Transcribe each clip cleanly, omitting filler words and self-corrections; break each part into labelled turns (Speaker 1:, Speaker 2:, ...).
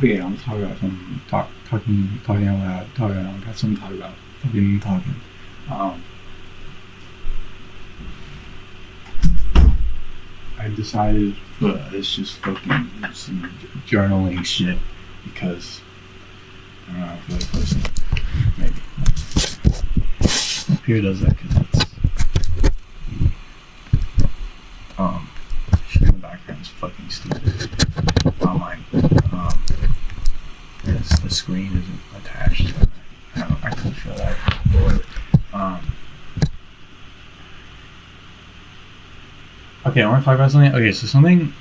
Speaker 1: But yeah, I'm talking about some talking out loud, talking out loud. Got something to talk about. Fucking talking. I decided it's just fucking some journaling shit because I don't know, I feel like posting. Maybe. Here does that because it's shit in the background is fucking stupid. Not mine. The screen isn't attached to it. I can show that. Okay, I want to talk about something. Okay, so something.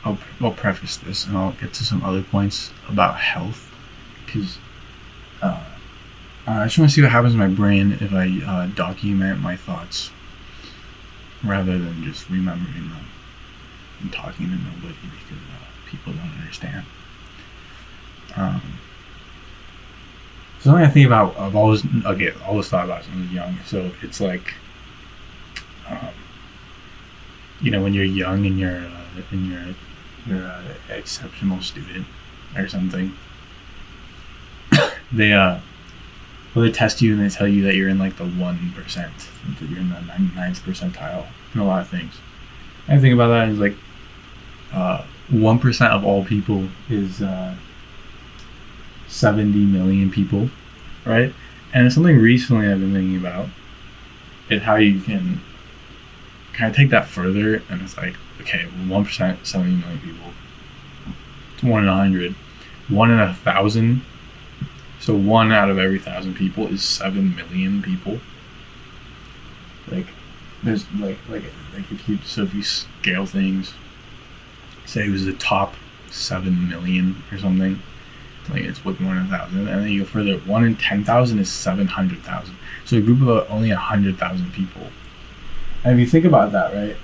Speaker 1: I'll preface this and I'll get to some other points about health because I just want to see what happens in my brain if I document my thoughts rather than just remembering them and talking to nobody because people don't understand. Something I think about, I've always thought about since I was young. So it's like, when you're young and you're an exceptional student or something, they test you and they tell you that you're in like the 1%, that you're in the 99th percentile in a lot of things. And I think about that as like 1% of all people is 70 million people, right? And it's something recently I've been thinking about is how you can kind of take that further, and it's like, okay, 1%, 70 million people. It's 1 in 100. 1 in 1,000. So 1 out of every 1,000 people is 7 million people. Like, there's like if you scale things, say it was the top 7 million or something, like it's with 1 in 1,000, and then you go further. 1 in 10,000 is 700,000. So a group of only 100,000 people. And if you think about that, right,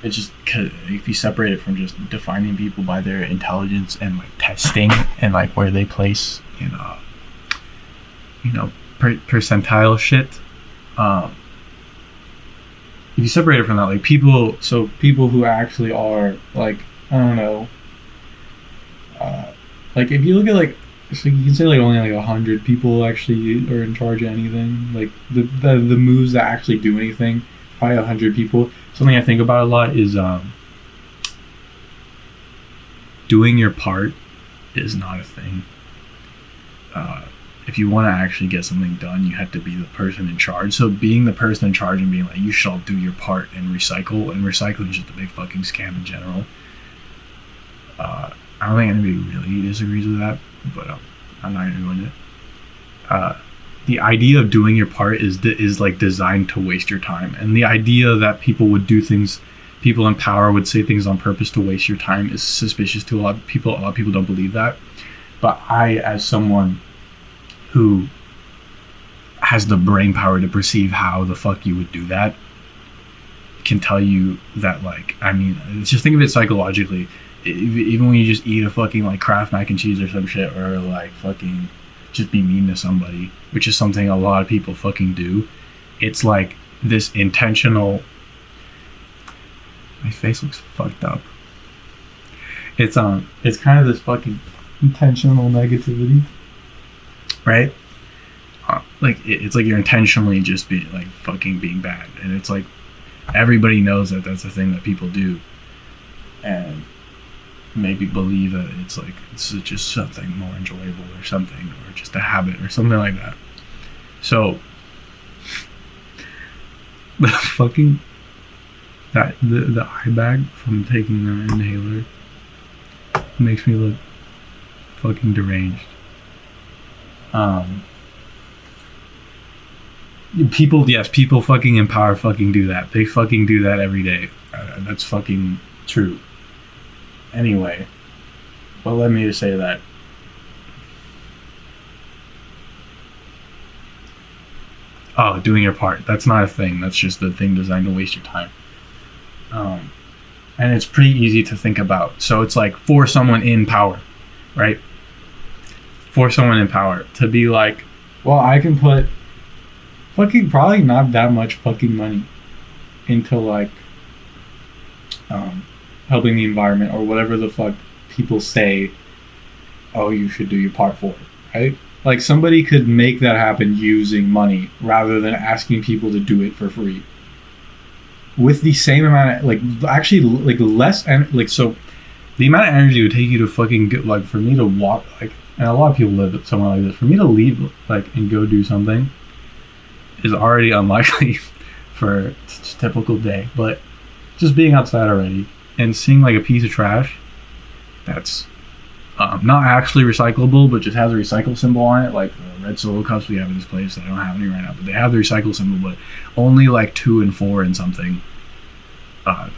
Speaker 1: it's just if you separate it from just defining people by their intelligence and like testing and like where they place in percentile shit. If you separate it from that, like people who actually are like, I don't know, like if you look at like, so you can say like only like 100 people actually are in charge of anything. Like the moves that actually do anything, probably 100 people. Something I think about a lot is doing your part is not a thing. If you want to actually get something done, you have to be the person in charge. So being the person in charge and being like, you shall do your part and recycling is just a big fucking scam in general. I don't think anybody really disagrees with that, but I'm not gonna go into it. The idea of doing your part is like designed to waste your time, and the idea that people would do things, people in power would say things on purpose to waste your time is suspicious to a lot of people. A lot of people don't believe that, but I, as someone who has the brain power to perceive how the fuck you would do that, can tell you that, like, I mean, just think of it psychologically. Even when you just eat a fucking like Kraft mac and cheese or some shit, or like fucking just be mean to somebody, which is something a lot of people fucking do, it's like this intentional, my face looks fucked up, it's kind of this fucking intentional negativity, right? Like it's like you're intentionally just being like fucking being bad, and it's like everybody knows that that's a thing that people do, and maybe believe that it's like it's just something more enjoyable or something, or just a habit or something like that. So the fucking the eye bag from taking the inhaler makes me look fucking deranged. People fucking in power fucking do that. They fucking do that every day. That's fucking true. Anyway, what led me to say that? Oh, doing your part. That's not a thing. That's just the thing designed to waste your time. And it's pretty easy to think about. So it's like for someone in power, right? For someone in power to be like, well, I can put fucking probably not that much fucking money into like helping the environment or whatever the fuck people say oh, you should do your part for it, right? Like somebody could make that happen using money rather than asking people to do it for free. With the same amount of like actually like less and like so the amount of energy it would take you to fucking get, like for me to walk like, and a lot of people live somewhere like this, for me to leave like and go do something is already unlikely for a typical day. But just being outside already and seeing like a piece of trash that's not actually recyclable, but just has a recycle symbol on it, like the red Solo cups we have in this place. I don't have any right now, but they have the recycle symbol, but only like 2 and 4 and something.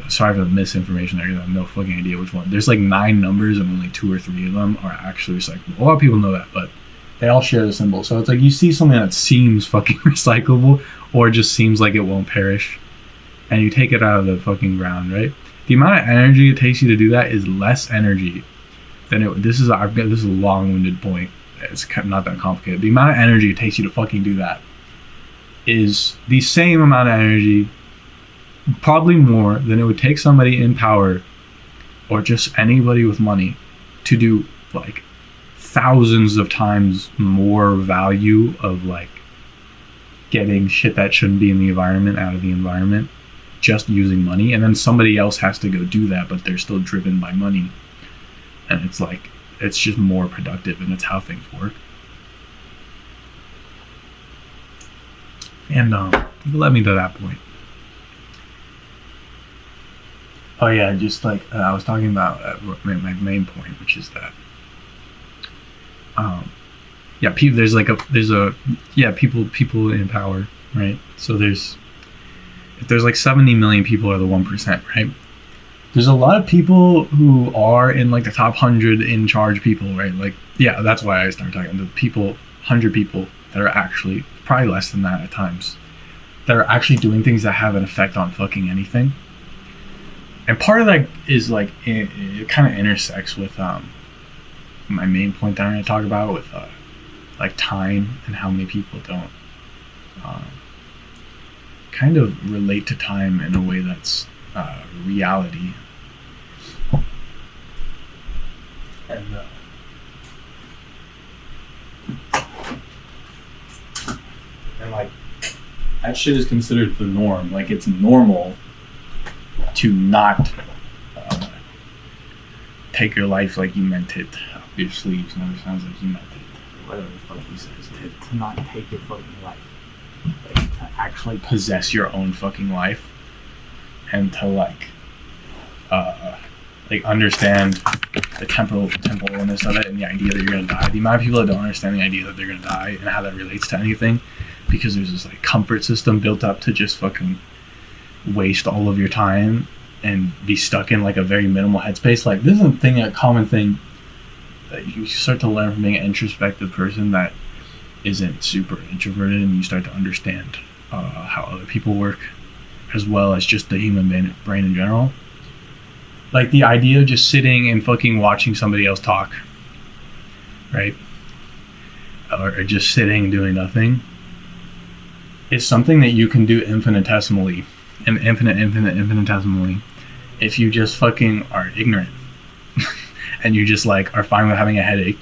Speaker 1: Sorry for the misinformation there, I have no fucking idea which one. There's like 9 numbers and only 2 or 3 of them are actually recyclable. A lot of people know that, but they all share the symbol. So it's like you see something that seems fucking recyclable or just seems like it won't perish, and you take it out of the fucking ground, right? The amount of energy it takes you to do that is less energy than it. This is a long-winded point. It's not that complicated. The amount of energy it takes you to fucking do that is the same amount of energy, probably more, than it would take somebody in power or just anybody with money to do like thousands of times more value of like getting shit that shouldn't be in the environment out of the environment just using money. And then somebody else has to go do that, but they're still driven by money, and it's like it's just more productive, and it's how things work. And you led me to that point. Oh yeah, just like I was talking about my main point, which is that yeah, people in power, right? So there's like 70 million people are the 1%, right? There's a lot of people who are in like the top 100 in charge people, right? Like, yeah, that's why I started talking. The people, 100 people that are actually, probably less than that at times, that are actually doing things that have an effect on fucking anything. And part of that is like, it kind of intersects with my main point that I'm going to talk about with like time and how many people don't kind of relate to time in a way that's reality. And like that shit is considered the norm. Like it's normal to not take your life like you meant it. Up your sleeves never sounds like you meant it. Whatever the fuck he says. To not take your fucking life. Like, to actually possess your own fucking life. And to like understand the temporalness of it and the idea that you're gonna die. The amount of people that don't understand the idea that they're gonna die and how that relates to anything, because there's this like comfort system built up to just fucking waste all of your time and be stuck in like a very minimal headspace. Like this is a common thing that you start to learn from being an introspective person that isn't super introverted, and you start to understand how other people work, as well as just the human brain in general. Like the idea of just sitting and fucking watching somebody else talk, right? Or just sitting and doing nothing is something that you can do infinitesimally and infinitesimally if you just fucking are ignorant and you just like are fine with having a headache,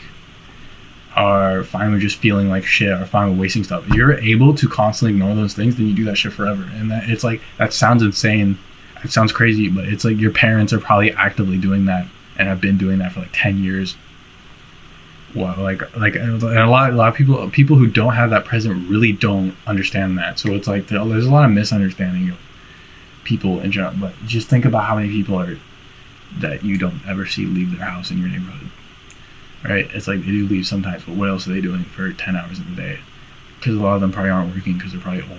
Speaker 1: are fine with just feeling like shit, are fine with wasting stuff. If you're able to constantly ignore those things, then you do that shit forever. And that it's like, that sounds insane, it sounds crazy, but it's like your parents are probably actively doing that and have been doing that for like 10 years. Well, and a lot of people who don't have that present really don't understand that. So it's like there's a lot of misunderstanding of people in general. But just think about how many people are that you don't ever see leave their house in your neighborhood, right? It's like they do leave sometimes, but what else are they doing for 10 hours in the day? Because a lot of them probably aren't working because they're probably old,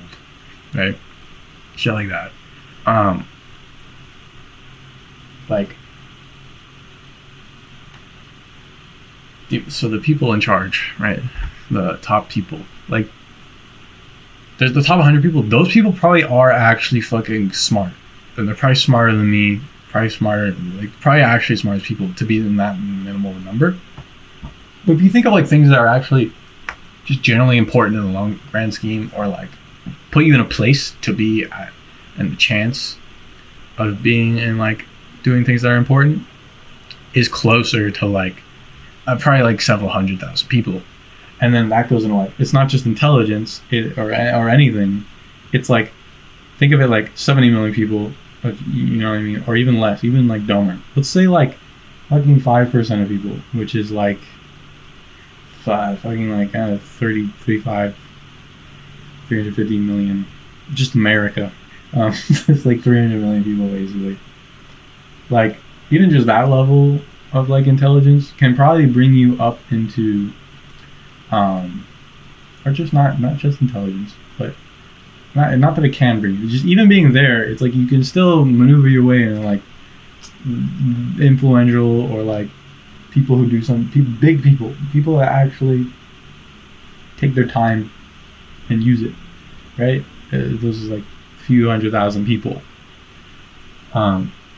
Speaker 1: right? Shit like that. So the people in charge, right? The top people, like there's the top 100 people. Those people probably are actually fucking smart, and they're probably smarter than me. Probably actually smart as people to be in that minimal number. But if you think of like things that are actually just generally important in the long grand scheme, or like put you in a place to be at and the chance of being in like doing things that are important, is closer to like probably like several 100,000 people, and then that goes into like, it's not just intelligence or anything. It's like, think of it like 70 million people, you know what I mean, or even less, even like dumber. Let's say like fucking 5% of people, which is like fucking like 30, 35, 350 million, just America. It's like 300 million people basically. Like, even just that level of like intelligence can probably bring you up into, or just not just intelligence, but not that it can bring you. Just even being there, it's like you can still maneuver your way in like influential, or like people who do big people that actually take their time and use it, right? Those is like few 100,000 people.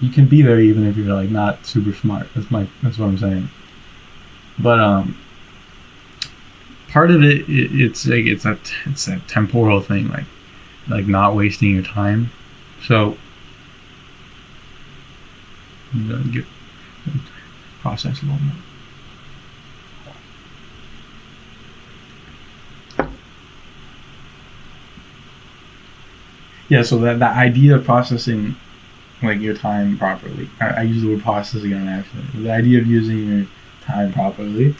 Speaker 1: You can be there even if you're like not super smart. That's what I'm saying. But part of it's that temporal thing, like not wasting your time. So I'm gonna get process a little more. Yeah, so that idea of processing like your time properly. I use the word process again actually. The idea of using your time properly.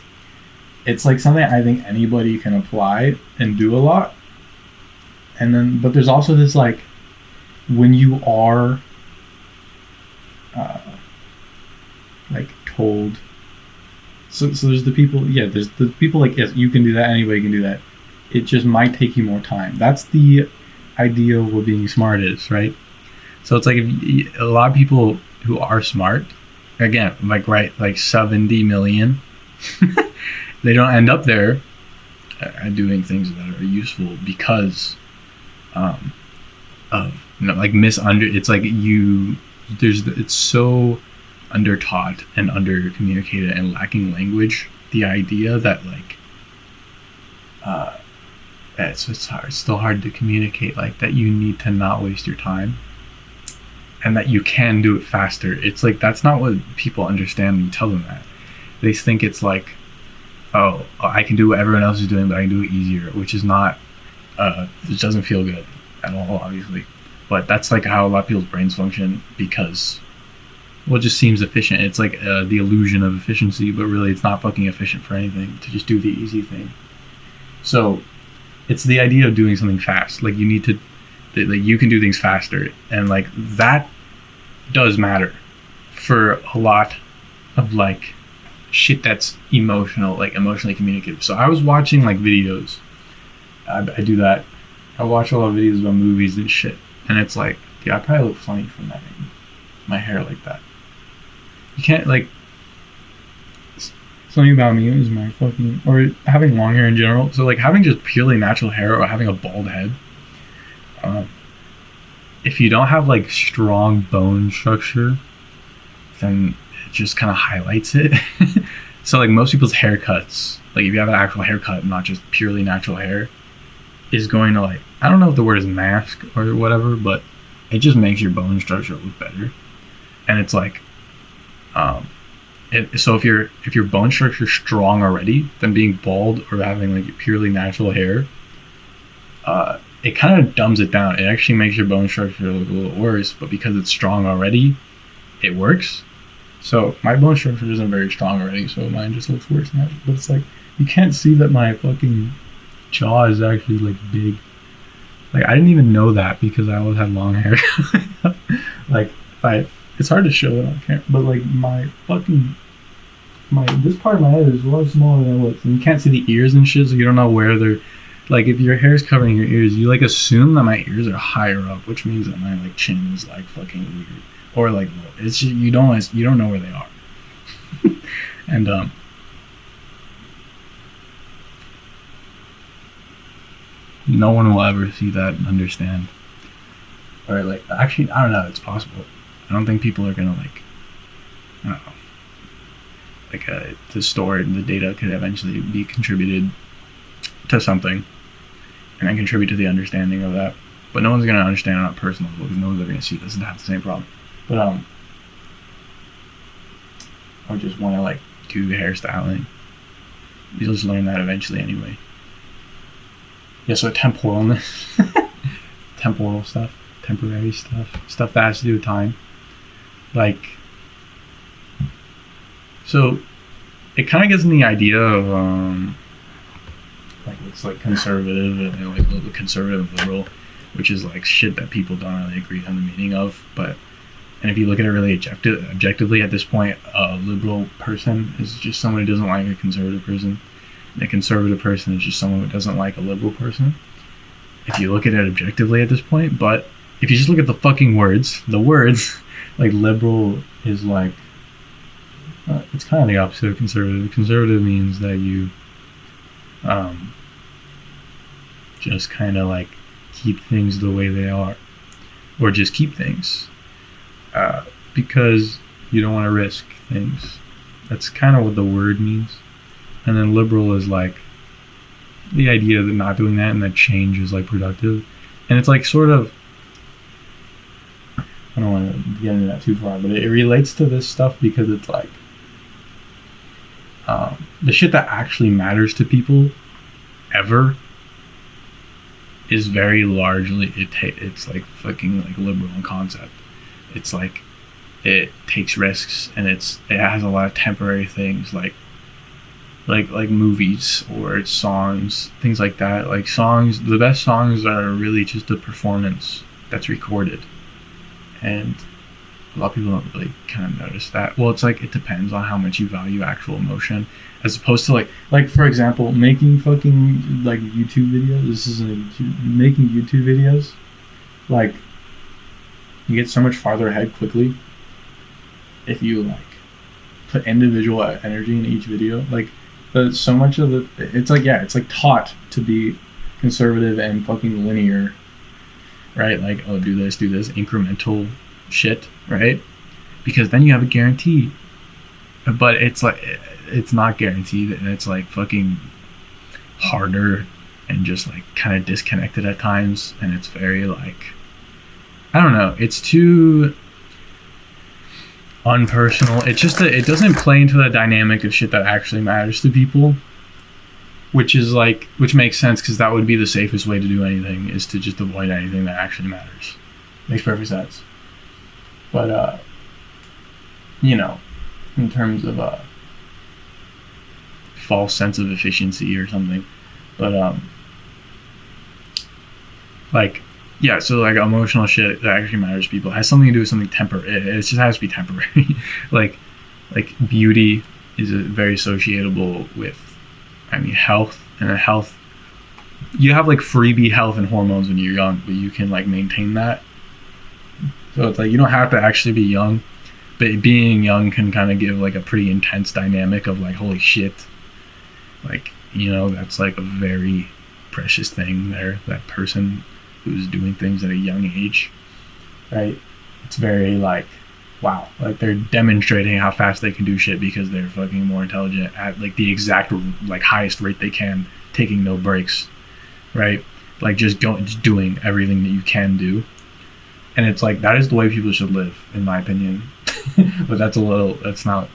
Speaker 1: It's like something I think anybody can apply and do a lot. And then, but there's also this like, when you are like told. So there's the people. Yeah, there's the people like, yes, you can do that. Anybody can do that. It just might take you more time. That's the idea of what being smart is, right? So it's like, if a lot of people who are smart, again, like 70 million, they don't end up there doing things that are useful because of like it's like it's so undertaught and under communicated and lacking language, the idea that like it's still hard to communicate like that you need to not waste your time and that you can do it faster. It's like, that's not what people understand when you tell them that. They think it's like, oh, I can do what everyone else is doing, but I can do it easier, which is not, it doesn't feel good at all, obviously. But that's like how a lot of people's brains function, because, well, it just seems efficient. It's like the illusion of efficiency, but really it's not fucking efficient for anything to just do the easy thing. So it's the idea of doing something fast. Like, you need to, like, you can do things faster, and like that does matter for a lot of like shit that's emotional, like emotionally communicative. So I was watching like videos. I do that. I watch a lot of videos about movies and shit, and it's like, yeah, I probably look funny from that. My hair like that. You can't like. Something about me is my fucking, or having long hair in general. So like having just purely natural hair or having a bald head. If you don't have like strong bone structure, then it just kind of highlights it. So like most people's haircuts, like if you have an actual haircut, not just purely natural hair, is going to like, I don't know if the word is mask or whatever, but it just makes your bone structure look better. And it's like, so if your bone structure is strong already, then being bald or having like purely natural hair, it kind of dumbs it down. It actually makes your bone structure look a little worse, but because it's strong already, it works. So my bone structure isn't very strong already, so mine just looks worse now. But it's like, you can't see that my fucking jaw is actually like big. Like, I didn't even know that because I always had long hair. Like, it's hard to show it on camera, but like this part of my head is a lot smaller than it looks, and you can't see the ears and shit, so you don't know where they're. Like, if your hair is covering your ears, you like assume that my ears are higher up, which means that my like chin is like fucking weird, or like it's just, you don't know where they are. And no one will ever see that and understand. Or like, actually, I don't know. It's possible. I don't think people are gonna like, I don't know. Like to store the data could eventually be contributed to something, and then contribute to the understanding of that. But no one's gonna understand it on a personal level because no one's ever gonna see this and have the same problem. But I just want to like do hairstyling You'll just learn that eventually anyway. Yeah, so temporalness, temporal stuff, temporary stuff that has to do with time. Like, so it kind of gives me the idea of like it's like conservative and like a little bit conservative liberal, which is like shit that people don't really agree on the meaning of. But and if you look at it really objectively at this point, a liberal person is just someone who doesn't like a conservative person. And a conservative person is just someone who doesn't like a liberal person. If you look at it objectively at this point, but if you just look at the fucking words, like liberal is like, it's kind of the opposite of conservative. Conservative means that you just kind of like keep things the way they are, or just keep things because you don't want to risk things. That's kind of what the word means. And then liberal is like the idea that not doing that and that change is like productive. And it's like sort of, I don't want to get into that too far, but it relates to this stuff because it's like the shit that actually matters to people ever is very largely it's like fucking like liberal in concept. It's like it takes risks and it has a lot of temporary things like movies or songs, things like that. Like songs, the best songs are really just a performance that's recorded, and a lot of people don't really kind of notice that. Well, it's like it depends on how much you value actual emotion, as opposed to like for example, making fucking like YouTube videos. This isn't a YouTube, making YouTube videos. Like, you get so much farther ahead quickly if you like put individual energy in each video. Like, so much of it's like taught to be conservative and fucking linear, right? Like, oh, do this, incremental shit, right? Because then you have a guarantee. But it's like, it's not guaranteed, and it's like fucking harder and just like kind of disconnected at times, and it's very like, I don't know, it's too unpersonal. It's just that it doesn't play into the dynamic of shit that actually matters to people, which makes sense, because that would be the safest way to do anything, is to just avoid anything that actually matters. Makes perfect sense. But you know, in terms of false sense of efficiency or something, but like, yeah, so like emotional shit that actually matters to people has something to do with something temporary. It just has to be temporary. like beauty is very associatable with, I mean, health, and health, you have like freebie health and hormones when you're young, but you can like maintain that. So it's like you don't have to actually be young, but being young can kind of give like a pretty intense dynamic of like, holy shit, like, you know, that's like a very precious thing there, that person who's doing things at a young age, right? It's very like, wow, like they're demonstrating how fast they can do shit because they're fucking more intelligent at like the exact like highest rate they can, taking no breaks, right? Like just doing everything that you can do. And it's like, that is the way people should live, in my opinion. But that's kind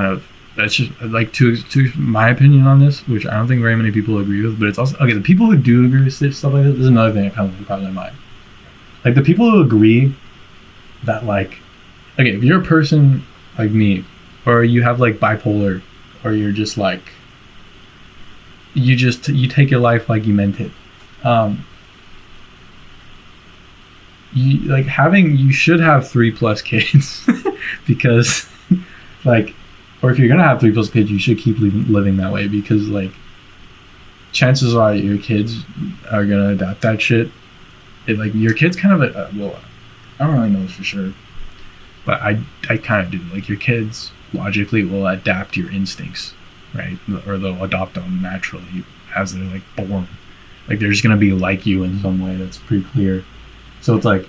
Speaker 1: of, that's just like, to my opinion on this, which I don't think very many people agree with, but it's also, okay, the people who do agree with stuff like this is another thing that comes across my mind. Like, the people who agree that, like, okay, if you're a person like me, or you have like bipolar, or you're just like, you take your life like you meant it, you should have 3+ kids because like, or if you're gonna have 3+ kids, you should keep living that way, because like, chances are your kids are gonna adapt that shit. Like, your kids kind of well, I don't really know this for sure, but I kind of do. Like, your kids logically will adapt your instincts, right? Or they'll adopt them naturally as they're like born. Like, they're just gonna be like you in some way. That's pretty clear. So it's like,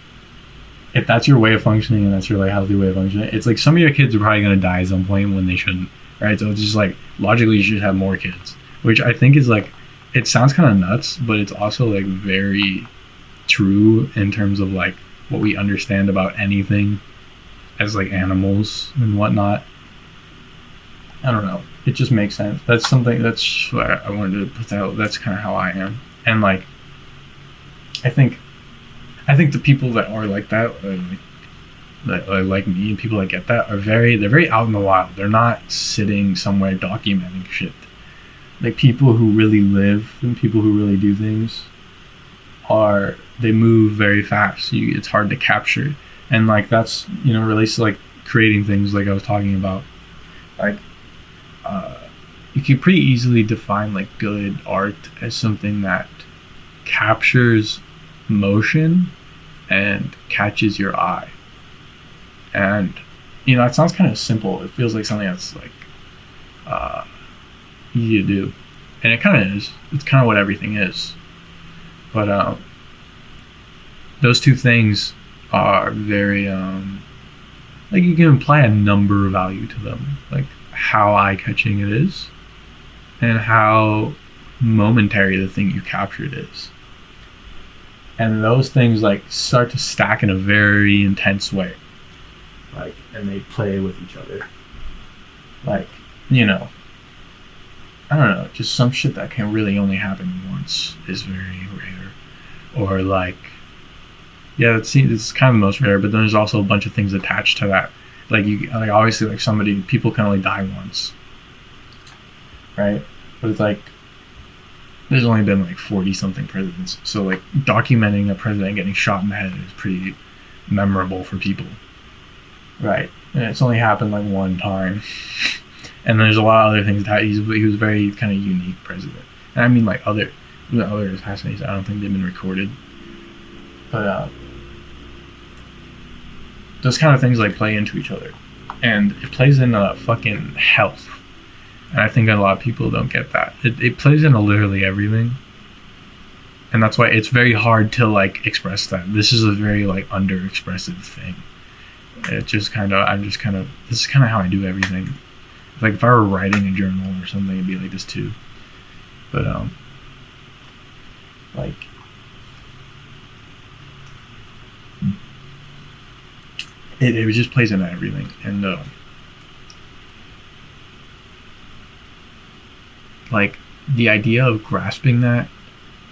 Speaker 1: if that's your way of functioning and that's your like healthy way of functioning, it's like some of your kids are probably gonna die at some point when they shouldn't, right? So it's just like, logically you should have more kids, which I think is like, it sounds kind of nuts, but it's also like very true in terms of like what we understand about anything as like animals and whatnot. I don't know. it just makes sense. That's something that's what I wanted to put out. That's kind of how I am, and like I think the people that are like that, that are like me, and people that get that they're very out in the wild. They're not sitting somewhere documenting shit. Like people who really live and people who really do things they move very fast. It's hard to capture, and like that's relates to like creating things like I was talking about. Like you can pretty easily define like good art as something that captures motion and catches your eye. And it sounds kind of simple. It feels like something that's like easy to do, and it kind of is. It's kind of what everything is. But those two things are very like you can apply a number of value to them, like how eye-catching it is, and how momentary the thing you captured is. And those things like start to stack in a very intense way. Like, and they play with each other. Like, I don't know, just some shit that can really only happen once is very rare. Or like, yeah, it's kind of the most rare, but then there's also a bunch of things attached to that. Like obviously like people can only die once. Right? But it's like, there's only been like 40 something presidents. So like documenting a president getting shot in the head is pretty memorable for people. Right. And it's only happened like one time. And there's a lot of other things that he was a very kind of unique president. And I mean like other assassinations, I don't think they've been recorded. But those kind of things like play into each other. And it plays into fucking health. And I think a lot of people don't get that. It plays into literally everything. And that's why it's very hard to like express that. This is a very like under-expressive thing. This is kind of how I do everything. Like if I were writing a journal or something, it'd be like this too. But like it just plays into everything. And like the idea of grasping that,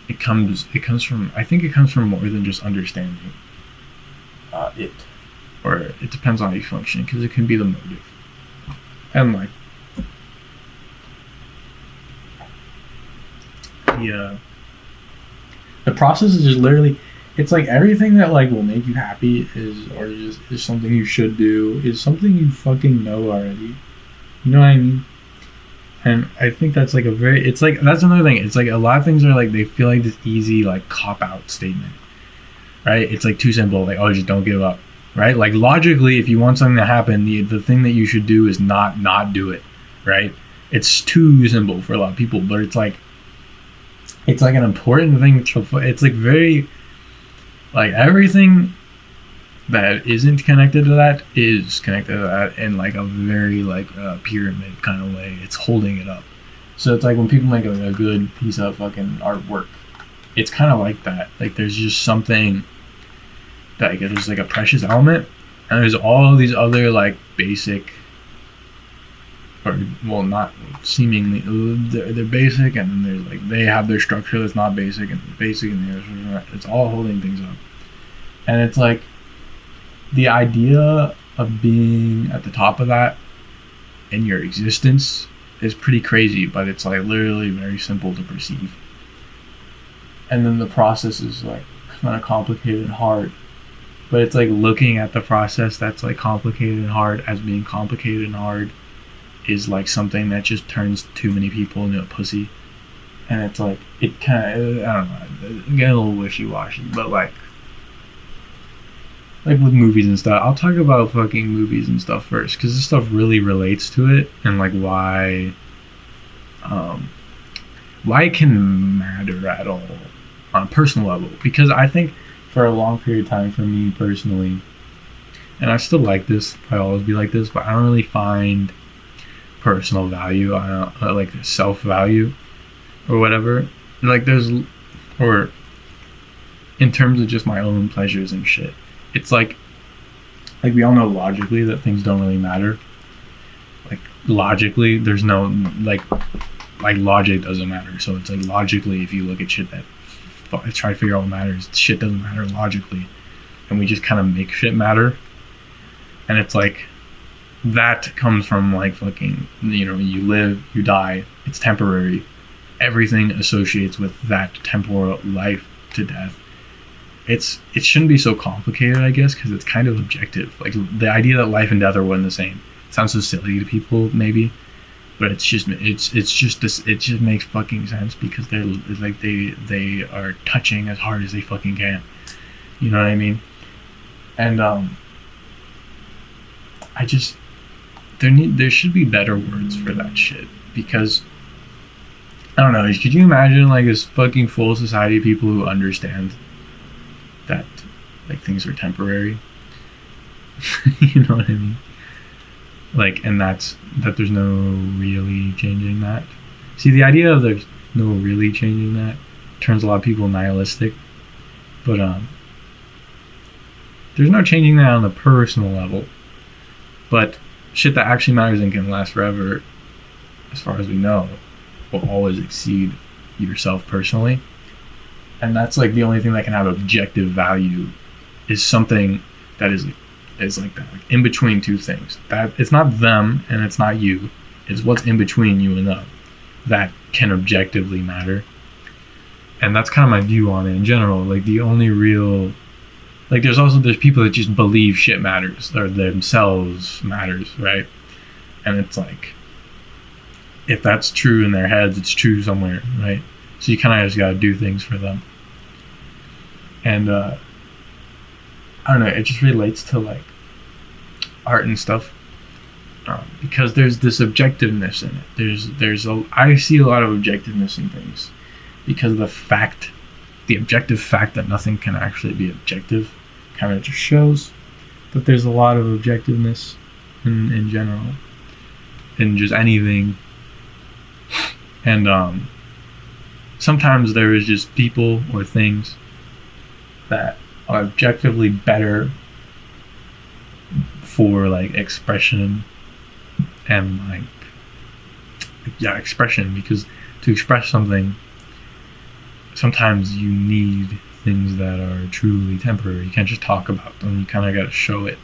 Speaker 1: it comes from more than just understanding it. Or it depends on how you function, because it can be the motive. And like the process is just literally, it's like everything that like will make you happy is something you should do, is something you fucking know already. You know what I mean? And I think that's like that's another thing. It's like a lot of things are like, they feel like this easy like cop out statement, right? It's like too simple, like, oh, just don't give up. Right? Like logically, if you want something to happen, the thing that you should do is not do it. Right? It's too simple for a lot of people, but it's like an important thing it's like very, like everything that isn't connected to that is connected to that in like a very like pyramid kind of way. It's holding it up. So it's like when people make a good piece of fucking artwork, it's kind of like that. Like there's just something that there's like a precious element, and there's all these other like basic, or well, not seemingly, they're basic, and then there's like they have their structure that's not basic, and basic, and it's all holding things up. And it's like the idea of being at the top of that in your existence is pretty crazy, but it's like literally very simple to perceive. And then the process is like kind of complicated and hard. But it's like looking at the process that's like complicated and hard as being complicated and hard is like something that just turns too many people into a pussy. And it's like, it kind of, I don't know, get a little wishy-washy, but like with movies and stuff, I'll talk about fucking movies and stuff first, because this stuff really relates to it, and like why it can matter at all on a personal level. Because I think for a long period of time, for me personally, and I still like this, I'll always be like this, but I don't really find personal value, I don't like self-value or whatever, like there's, or in terms of just my own pleasures and shit. It's like we all know logically that things don't really matter. Like logically, there's no like logic doesn't matter. So it's like logically, if you look at shit that try to figure out what matters, shit doesn't matter logically, and we just kind of make shit matter. And it's like that comes from like fucking, you know, you live, you die, it's temporary. Everything associates with that temporal life to death. It shouldn't be so complicated, I guess, because it's kind of objective. Like the idea that life and death are one and the same sounds so silly to people, maybe, but it's just this. It just makes fucking sense because they're like they are touching as hard as they fucking can. You know what I mean? And I just there should be better words for that shit, because I don't know. Could you imagine like this fucking full society of people who understand that like things are temporary? You know what I mean? Like, and that there's no really changing that. See, the idea of there's no really changing that turns a lot of people nihilistic, but there's no changing that on the personal level. But shit that actually matters and can last forever, as far as we know, will always exceed yourself personally. And that's like the only thing that can have objective value, is something that is like that, like in between two things. That it's not them and it's not you, it's what's in between you and them that can objectively matter. And that's kind of my view on it in general. Like the only real, like there's people that just believe shit matters, or themselves matters, right? And it's like, if that's true in their heads, it's true somewhere, right? So you kind of just gotta do things for them. And I don't know, it just relates to like art and stuff, because there's this objectiveness in it. I see a lot of objectiveness in things, because the objective fact that nothing can actually be objective kind of just shows that there's a lot of objectiveness in general, in just anything. And sometimes there is just people or things that are objectively better for like expression and expression, because to express something sometimes you need things that are truly temporary. You can't just talk about them, you kind of got to show it.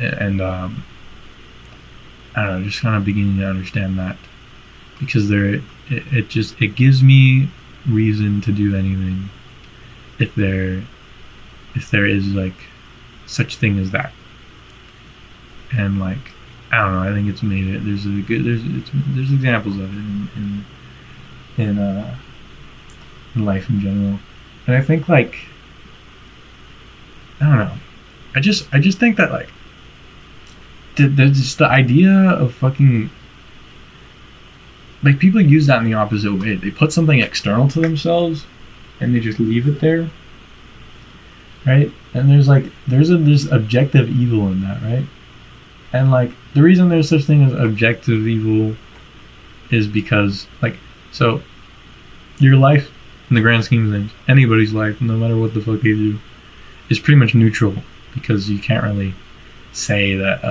Speaker 1: And I don't know, just kind of beginning to understand that, because it gives me reason to do anything if there is like such thing as that. And like, I don't know, I think it's made it, there's examples of it in life in general. And I think like, I don't know, I just think that like there's just the idea of fucking, like, people use that in the opposite way. They put something external to themselves and they just leave it there, right? And there's this objective evil in that, right? And like, the reason there's such thing as objective evil is because, like, so your life, in the grand scheme of things, anybody's life, no matter what the fuck they do, is pretty much neutral, because you can't really say that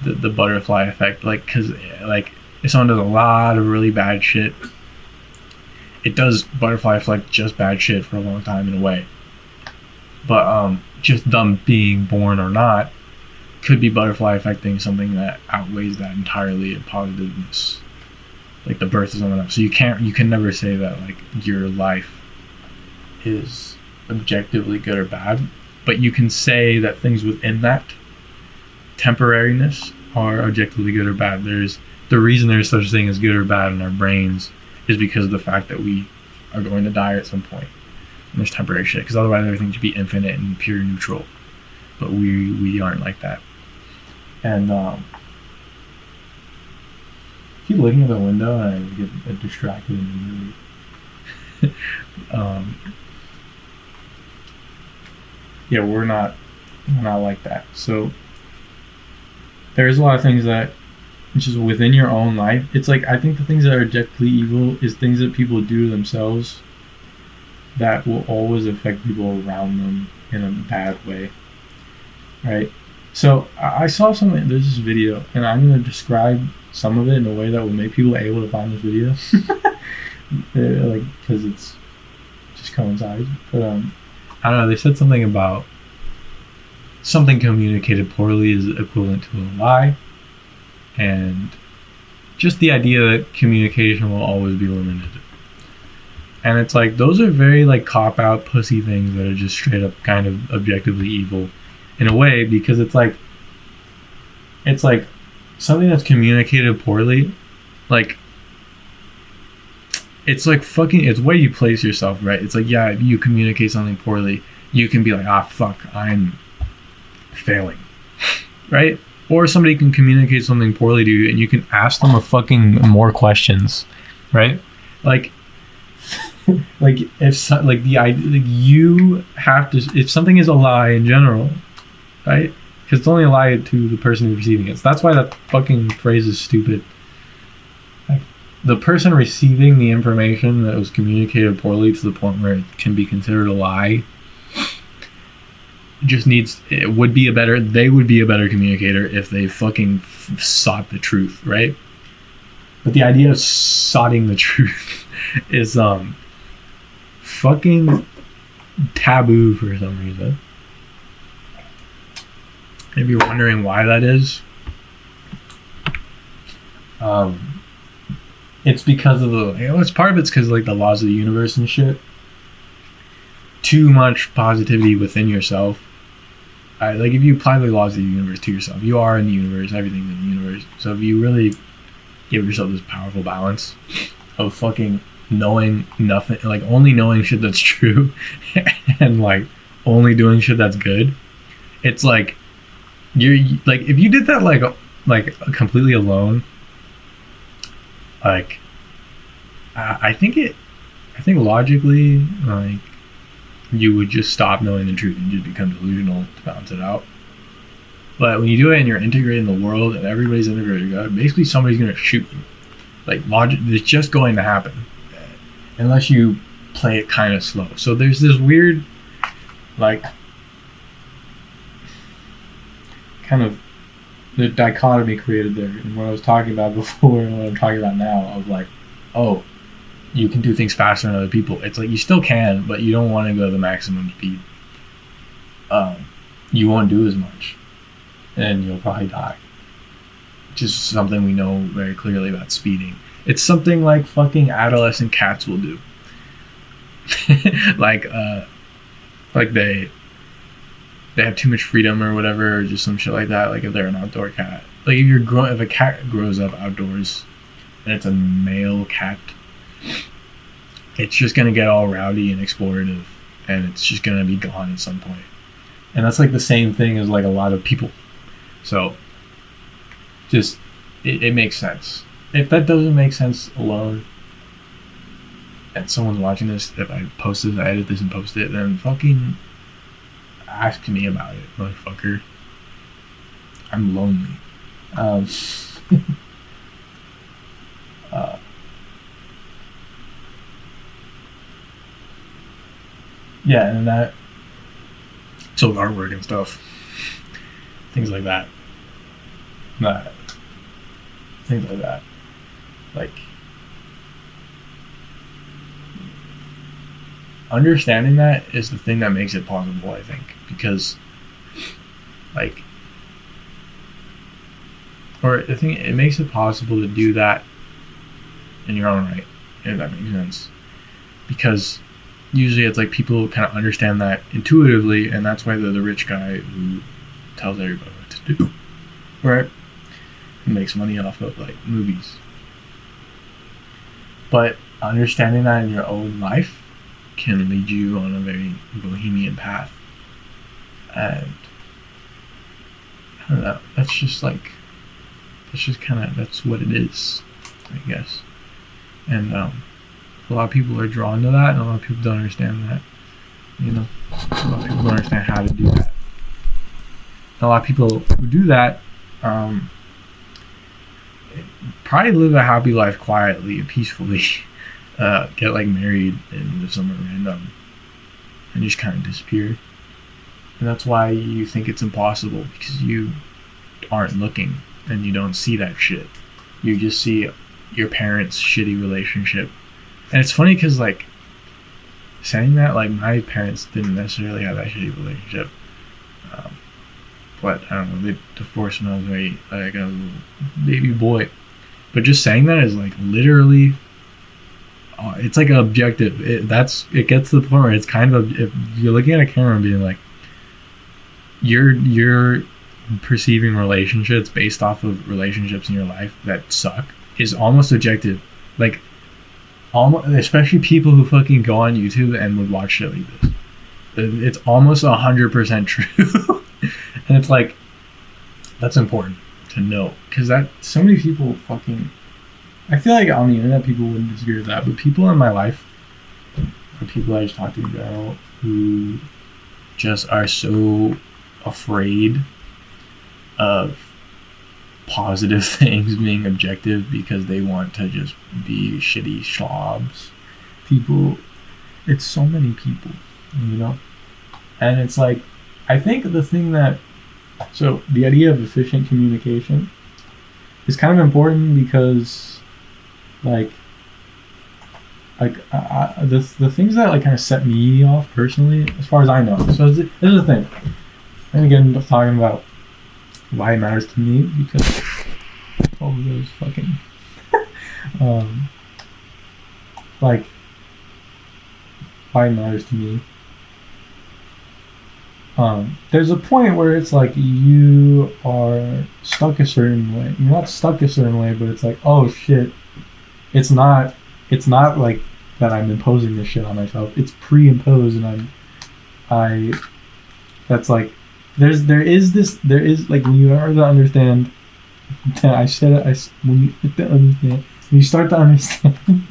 Speaker 1: the butterfly effect, like, because like if someone does a lot of really bad shit, it does butterfly effect just bad shit for a long time in a way. But just them being born or not could be butterfly affecting something that outweighs that entirely in positiveness, like the birth of someone else. So you can never say that like your life is objectively good or bad, but you can say that things within that temporariness are objectively good or bad. There's the reason there's such a thing as good or bad in our brains is because of the fact that we are going to die at some point, and there's temporary shit, because otherwise everything should be infinite and pure neutral, but we aren't like that. And keep looking at the window and I get distracted immediately. Yeah, we're not like that. So there's a lot of things that just within your own life, it's like, I think the things that are objectively evil is things that people do to themselves that will always affect people around them in a bad way, right? So I saw something. There's this video, and I'm gonna describe some of it in a way that will make people able to find this video, like because it's just coincides. But I don't know. They said something about something communicated poorly is equivalent to a lie, and just the idea that communication will always be limited. And it's like those are very like cop out pussy things that are just straight up kind of objectively evil in a way, because it's like something that's communicated poorly, like it's like fucking, it's where you place yourself, right? It's like, yeah, if you communicate something poorly, you can be like, ah, fuck, I'm failing, right? Or somebody can communicate something poorly to you and you can ask them a fucking more questions, right? Like like if like the idea, like you have to, if something is a lie in general, right? Because it's only a lie to the person who's receiving it. So that's why that fucking phrase is stupid. Like, the person receiving the information that was communicated poorly to the point where it can be considered a lie just needs, they would be a better communicator if they fucking sought the truth, right? But the idea of soughting the truth is fucking taboo for some reason. If you're wondering why that is, it's because of the, it's part of it's because like the laws of the universe and shit. Too much positivity within yourself. Like if you apply the laws of the universe to yourself, you are in the universe, everything's in the universe. So if you really give yourself this powerful balance of fucking knowing nothing, like only knowing shit that's true and like only doing shit that's good, it's like you're like, if you did that like completely alone, like I think logically, like you would just stop knowing the truth and just become delusional to balance it out. But when you do it and you're integrating the world and everybody's integrated God, basically somebody's gonna shoot you. Like logic, it's just going to happen unless you play it kind of slow. So there's this weird, like, kind of the dichotomy created there, and what I was talking about before and what I'm talking about now, of like, oh, you can do things faster than other people. It's like you still can, but you don't want to go to the maximum speed. You won't do as much, and you'll probably die. Which is something we know very clearly about speeding. It's something like fucking adolescent cats will do. like they have too much freedom or whatever, or just some shit like that. Like if they're an outdoor cat, like if a cat grows up outdoors and it's a male cat, it's just gonna get all rowdy and explorative, and it's just gonna be gone at some point. And that's like the same thing as like a lot of people. So just it makes sense. If that doesn't make sense alone, and someone's watching this, if I post this, I edit this and post it, then fucking ask me about it, motherfucker. I'm lonely. Yeah, and that, so artwork and stuff, things like that. Things like that. Like, understanding that is the thing that makes it possible, I think, because, like, or I think it makes it possible to do that in your own right, if that makes sense. Because usually it's like people kind of understand that intuitively, and that's why they're the rich guy who tells everybody what to do, right? And makes money off of like movies. But understanding that in your own life can lead you on a very bohemian path. And I don't know, that's just what it is, I guess. And a lot of people are drawn to that, and a lot of people don't understand that. You know, a lot of people don't understand how to do that. And a lot of people who do that probably live a happy life quietly and peacefully, get like married and live somewhere random and just kind of disappear. And that's why you think it's impossible, because you aren't looking and you don't see that shit. You just see your parents' shitty relationship. And it's funny because, like, saying that, like, my parents didn't necessarily have that shitty relationship. But I don't know, they divorced when I was very, like, a baby boy. But just saying that is, like, literally, it's like objective. It gets to the point where it's kind of, if you're looking at a camera and being like, you're perceiving relationships based off of relationships in your life that suck is almost objective. Like, almost, especially people who fucking go on YouTube and would watch shit like this. It's almost 100% true. And it's like, that's important to know, because that so many people fucking, I feel like on the internet people wouldn't disagree with that, but people in my life, or people I just talk to in general, who just are so afraid of positive things being objective because they want to just be shitty slobs. People, it's so many people, you know? And it's like, I think the thing that, so the idea of efficient communication is kind of important because, like the things that like kind of set me off personally, as far as I know. So this is the thing. And again, talking about why it matters to me, because all of those fucking like why it matters to me. There's a point where it's like you are stuck a certain way. You're not stuck a certain way, but it's like, oh shit, it's not like that I'm imposing this shit on myself. It's pre-imposed, and that's like, there is like, when you start to understand, when you start to understand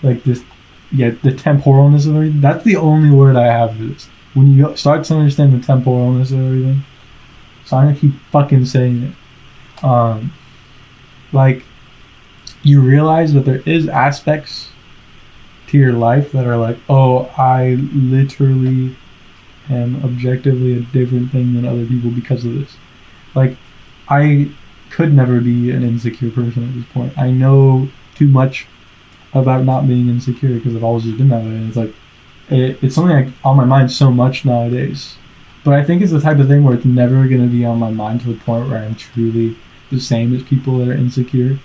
Speaker 1: like this, yeah, the temporalness of everything. That's the only word I have for this. When you start to understand the temporalness of everything, so I'm gonna keep fucking saying it. Like, you realize that there is aspects to your life that are like, oh, I literally am objectively a different thing than other people because of this. Like, I could never be an insecure person at this point. I know too much about not being insecure because I've always just been that way. And it's like, it's something like on my mind so much nowadays. But I think it's the type of thing where it's never going to be on my mind to the point where I'm truly the same as people that are insecure.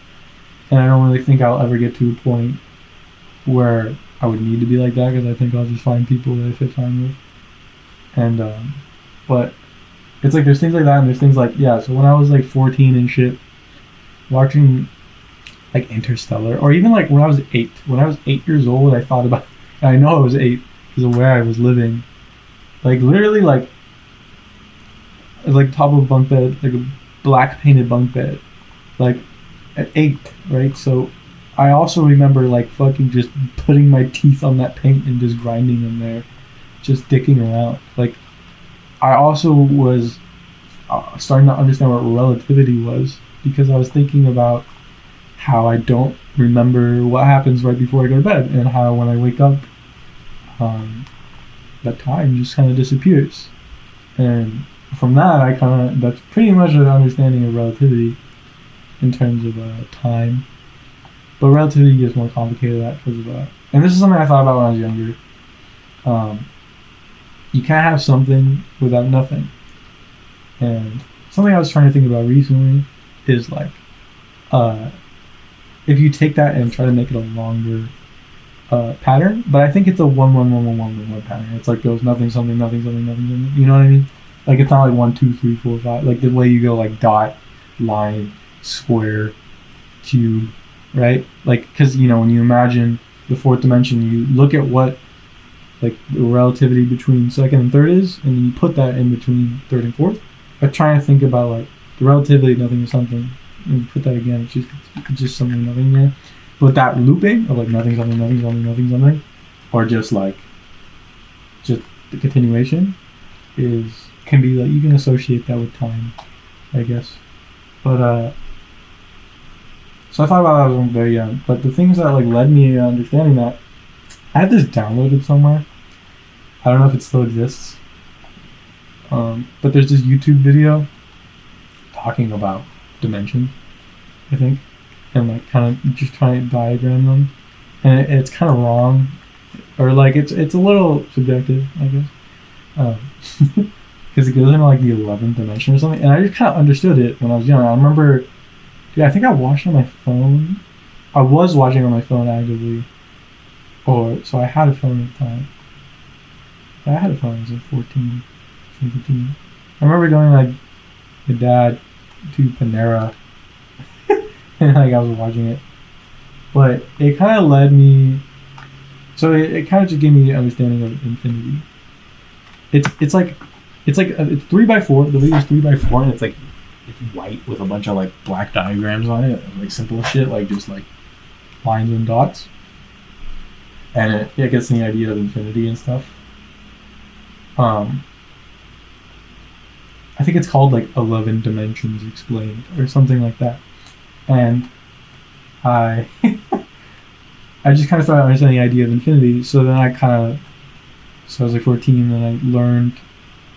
Speaker 1: And I don't really think I'll ever get to a point where I would need to be like that, because I think I'll just find people that I fit fine with. And, but it's like, there's things like that, and there's things like, yeah, so when I was like 14 and shit, watching like Interstellar, or even like when I was 8 years old, I thought about, and I know I was 8 because of where I was living, like literally like top of a bunk bed, like a black painted bunk bed, like at 8, right? So I also remember like fucking just putting my teeth on that paint and just grinding them there, just dicking around. Like, I also was starting to understand what relativity was, because I was thinking about how I don't remember what happens right before I go to bed, and how when I wake up, that time just kind of disappears. And from that, that's pretty much an understanding of relativity in terms of time. But relativity gets more complicated because of that. And this is something I thought about when I was younger. You can't have something without nothing. And something I was trying to think about recently is like, if you take that and try to make it a longer pattern, but I think it's a 1 1 1 1 1 1 1 pattern. It's like goes nothing something nothing something nothing something. You know what I mean? Like, it's not like 1 2 3 4 5. Like the way you go like dot, line, square, cube, right? Like, because you know, when you imagine the fourth dimension, you look at what like the relativity between second and third is, and then you put that in between third and fourth. But trying to think about like the relativity, nothing is something, and you put that again, it's just something, nothing there. But that looping of like nothing something nothing something nothing something, or just the continuation can be like, you can associate that with time, I guess. But so I thought about that when I was very young. But the things that like led me to understanding that, I had this downloaded somewhere. I don't know if it still exists.
Speaker 2: But there's this YouTube video talking about dimensions, I think, and like kind of just trying to diagram them, and it's kind of wrong, or like it's a little subjective, I guess, because it goes into like the 11th dimension or something, and I just kind of understood it when I was young. I remember, I think I watched on my phone. I was watching on my phone actively, so I had a phone at the time. I had a phone when I was like 14, 15. I remember going like with dad to Panera and like I was watching it. But it kind of led me, so it kind of just gave me the understanding of infinity. It's 3x4. The video is 3x4, and it's white with a bunch of like black diagrams on it, like simple shit, like just like lines and dots. And it gets the idea of infinity and stuff. I think it's called like 11 Dimensions Explained or something like that. And I just kind of started understanding the idea of infinity. So then I was like 14 and I learned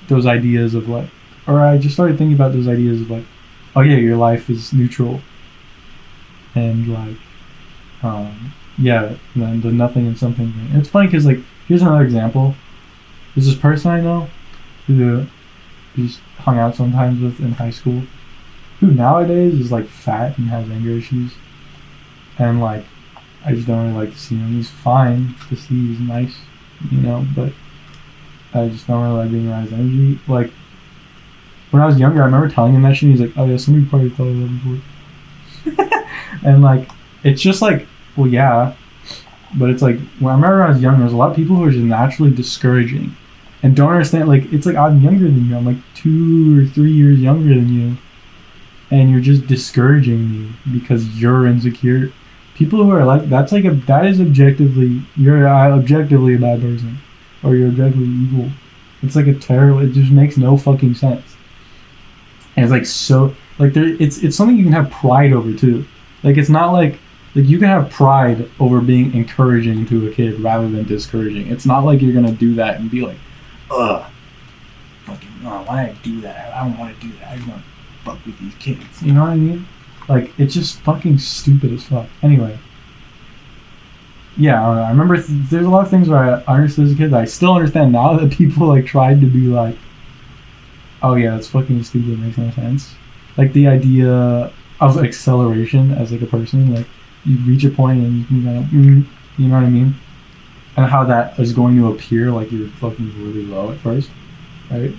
Speaker 2: those ideas of like, or I just started thinking about those ideas of like, oh yeah, your life is neutral. And like, yeah, and then the nothing and something thing. And it's funny because like, here's another example. There's this person I know who just hung out sometimes with in high school, who nowadays is like fat and has anger issues, and like I just don't really like to see him. He's fine to see, he's nice, but I just don't really like being around his energy. Like when I was younger, I remember telling him that shit, and he's like, "Oh yeah, somebody probably thought of that before," and like it's just like, well yeah, but it's like when I remember when I was younger, there's a lot of people who are just naturally discouraging. And don't understand, like, it's like I'm younger than you. I'm like 2 or 3 years younger than you. And you're just discouraging me because you're insecure. People who are like, that is objectively, you're objectively a bad person. Or you're objectively evil. It's like it just makes no fucking sense. And it's like so, like, it's something you can have pride over too. Like, it's not like you can have pride over being encouraging to a kid rather than discouraging. It's not like you're gonna do that and be like, fucking, why did I do that? I don't want to do that. I just want to fuck with these kids. You know what I mean? Like, it's just fucking stupid as fuck. Anyway. Yeah, I don't know. I remember there's a lot of things where I understood as a kid that I still understand now that people, like, tried to be like, oh yeah, that's fucking stupid. It makes no sense. Like, the idea of acceleration as, like, a person. Like, you reach a point and you can kind of, you know what I mean? And how that is going to appear like you're fucking really low at first, right? I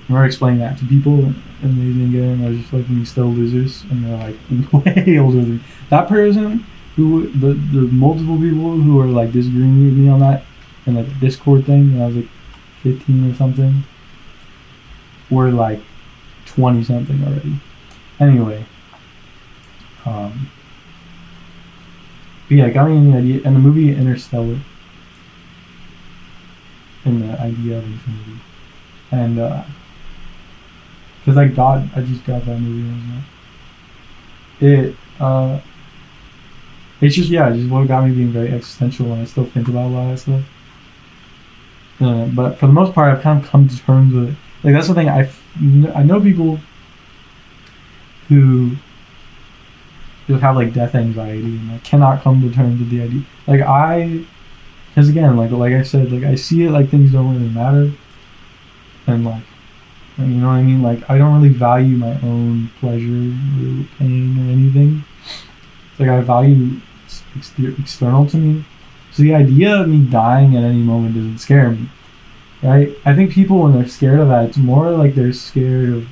Speaker 2: remember explaining that to people, and they didn't get it, and they're just fucking still losers, and they're like way older than that person. Who the multiple people who were like disagreeing with me on that, and like the Discord thing when I was like 15 or something, were like 20 something already. Anyway, but yeah, it got me in the idea, and the movie Interstellar. In the idea of infinity, and because I just got that movie. It's just what got me being very existential, and I still think about a lot of that stuff. But for the most part, I've kind of come to terms with it. Like that's the thing. I know people who just have like death anxiety and like cannot come to terms with the idea. Because again, like I said, like I see it like things don't really matter, and like, you know what I mean. Like I don't really value my own pleasure or pain or anything. It's like I value external to me. So the idea of me dying at any moment doesn't scare me, right? I think people when they're scared of that, it's more like they're scared of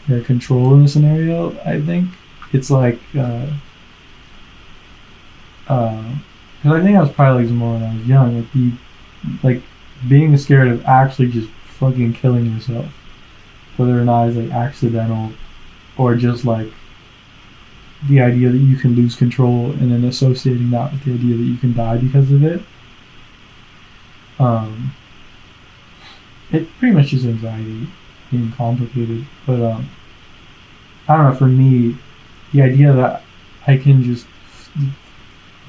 Speaker 2: their control in the scenario. I think it's like. Because I think I was probably like more when I was young, like being scared of actually just fucking killing yourself, whether or not it's like accidental, or just like the idea that you can lose control, and then associating that with the idea that you can die because of it. It pretty much is anxiety being complicated, but I don't know. For me, the idea that I can just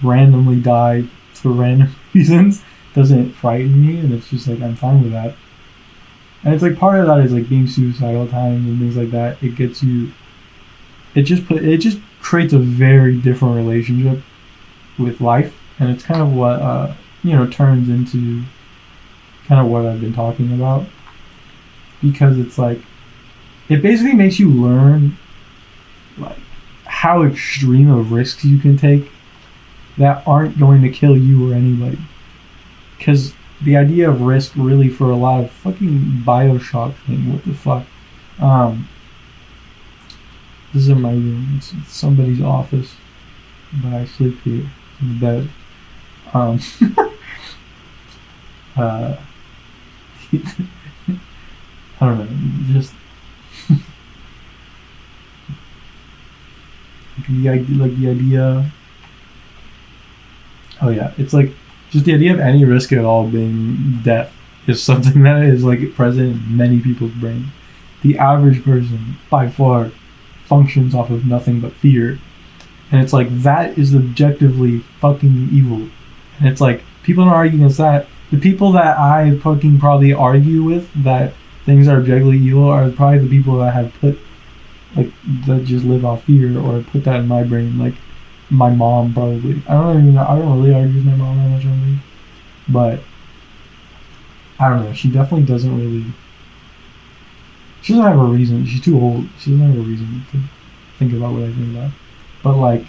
Speaker 2: randomly die for random reasons doesn't frighten me, and it's just like I'm fine with that. And it's like part of that is like being suicidal at times and things like that. It gets you. It just creates a very different relationship with life, and it's kind of what turns into kind of what I've been talking about, because it's like it basically makes you learn like how extreme of risks you can take that aren't going to kill you or anybody. Because the idea of risk really for a lot of fucking Bioshock thing, what the fuck? This is in my room. It's somebody's office, but I sleep here in the bed. I don't know, just the idea. Oh yeah, it's like just the idea of any risk at all being death is something that is like present in many people's brain. The average person, by far, functions off of nothing but fear, and it's like that is objectively fucking evil. And it's like people don't argue against that. The people that I fucking probably argue with that things are objectively evil are probably the people that have put like that just live off fear or put that in my brain. Like my mom probably. I don't really argue with my mom that much on me, but I don't know. She definitely doesn't really. She doesn't have a reason. She's too old. She doesn't have a reason to think about what I think about. But like,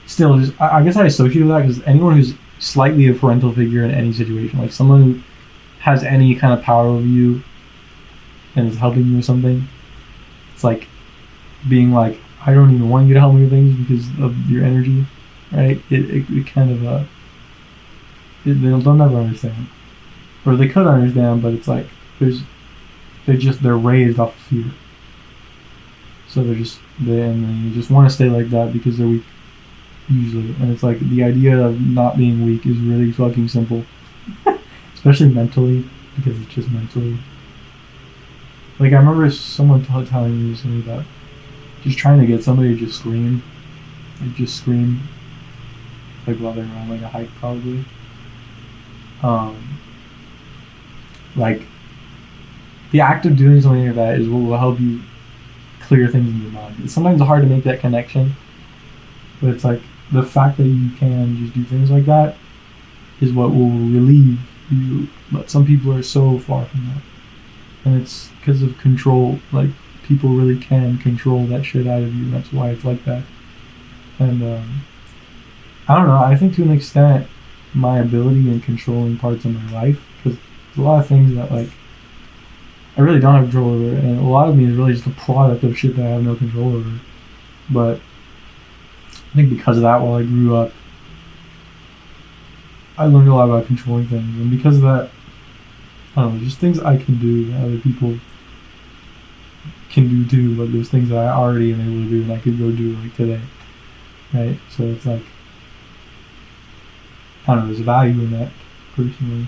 Speaker 2: still, just I guess I associate with that because anyone who's slightly a parental figure in any situation, like someone who has any kind of power over you and is helping you with something, it's like being like, I don't even want you to help me with things because of your energy, right? It kind of they'll never understand, or they could understand, but it's like they're raised off of fear, so they just want to stay like that because they're weak usually. And it's like the idea of not being weak is really fucking simple, especially mentally, because it's just mentally. Like I remember someone telling me recently that just trying to get somebody to just scream like while they're on like a hike probably. Like the act of doing something like that is what will help you clear things in your mind. It's sometimes hard to make that connection, but it's like the fact that you can just do things like that is what will relieve you. But some people are so far from that, and it's because of control. Like people really can control that shit out of you. And that's why it's like that. And I don't know. I think to an extent, my ability in controlling parts of my life, because there's a lot of things that like I really don't have control over, and a lot of me is really just a product of shit that I have no control over. But I think because of that, while I grew up, I learned a lot about controlling things, and because of that, I don't know, just things I can do that other people can do too, but there's things that I already am able to do and I could go do like today, right? So it's like, I don't know, there's value in that, personally.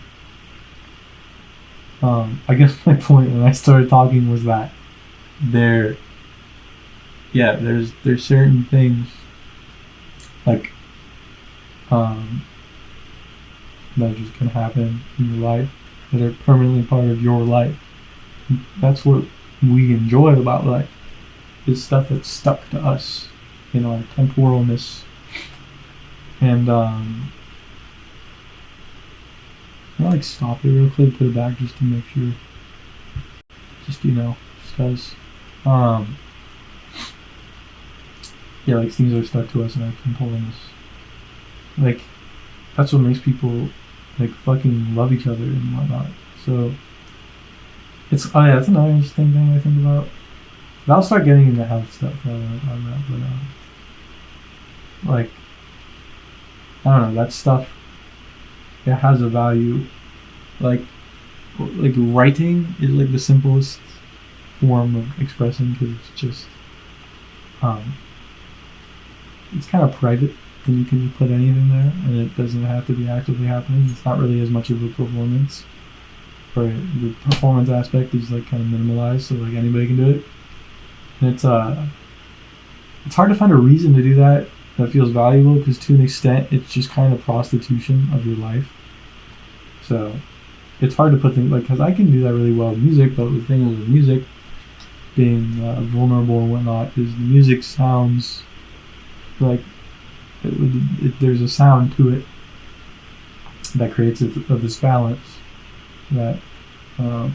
Speaker 2: I guess my point when I started talking was that there's certain things like that just can happen in your life that are permanently part of your life. That's what we enjoy about life, is stuff that's stuck to us in our temporalness. And I'll like stop it real quick, put it back just to make sure. Just just cause yeah, like things are stuck to us in our temporalness. Like that's what makes people like fucking love each other and whatnot. So it's that's another interesting thing I think about. But I'll start getting into health stuff rather than talking about, but like I don't know, that stuff, it has a value. Like writing is like the simplest form of expressing, because it's just it's kind of private, and you can put anything there, and it doesn't have to be actively happening. It's not really as much of a performance, or the performance aspect is like kind of minimalized, so like anybody can do it. And it's hard to find a reason to do that feels valuable, because to an extent it's just kind of prostitution of your life. So it's hard to put things like, because I can do that really well with music, but the thing with music being vulnerable and whatnot is the music sounds like there's a sound to it that creates this balance that I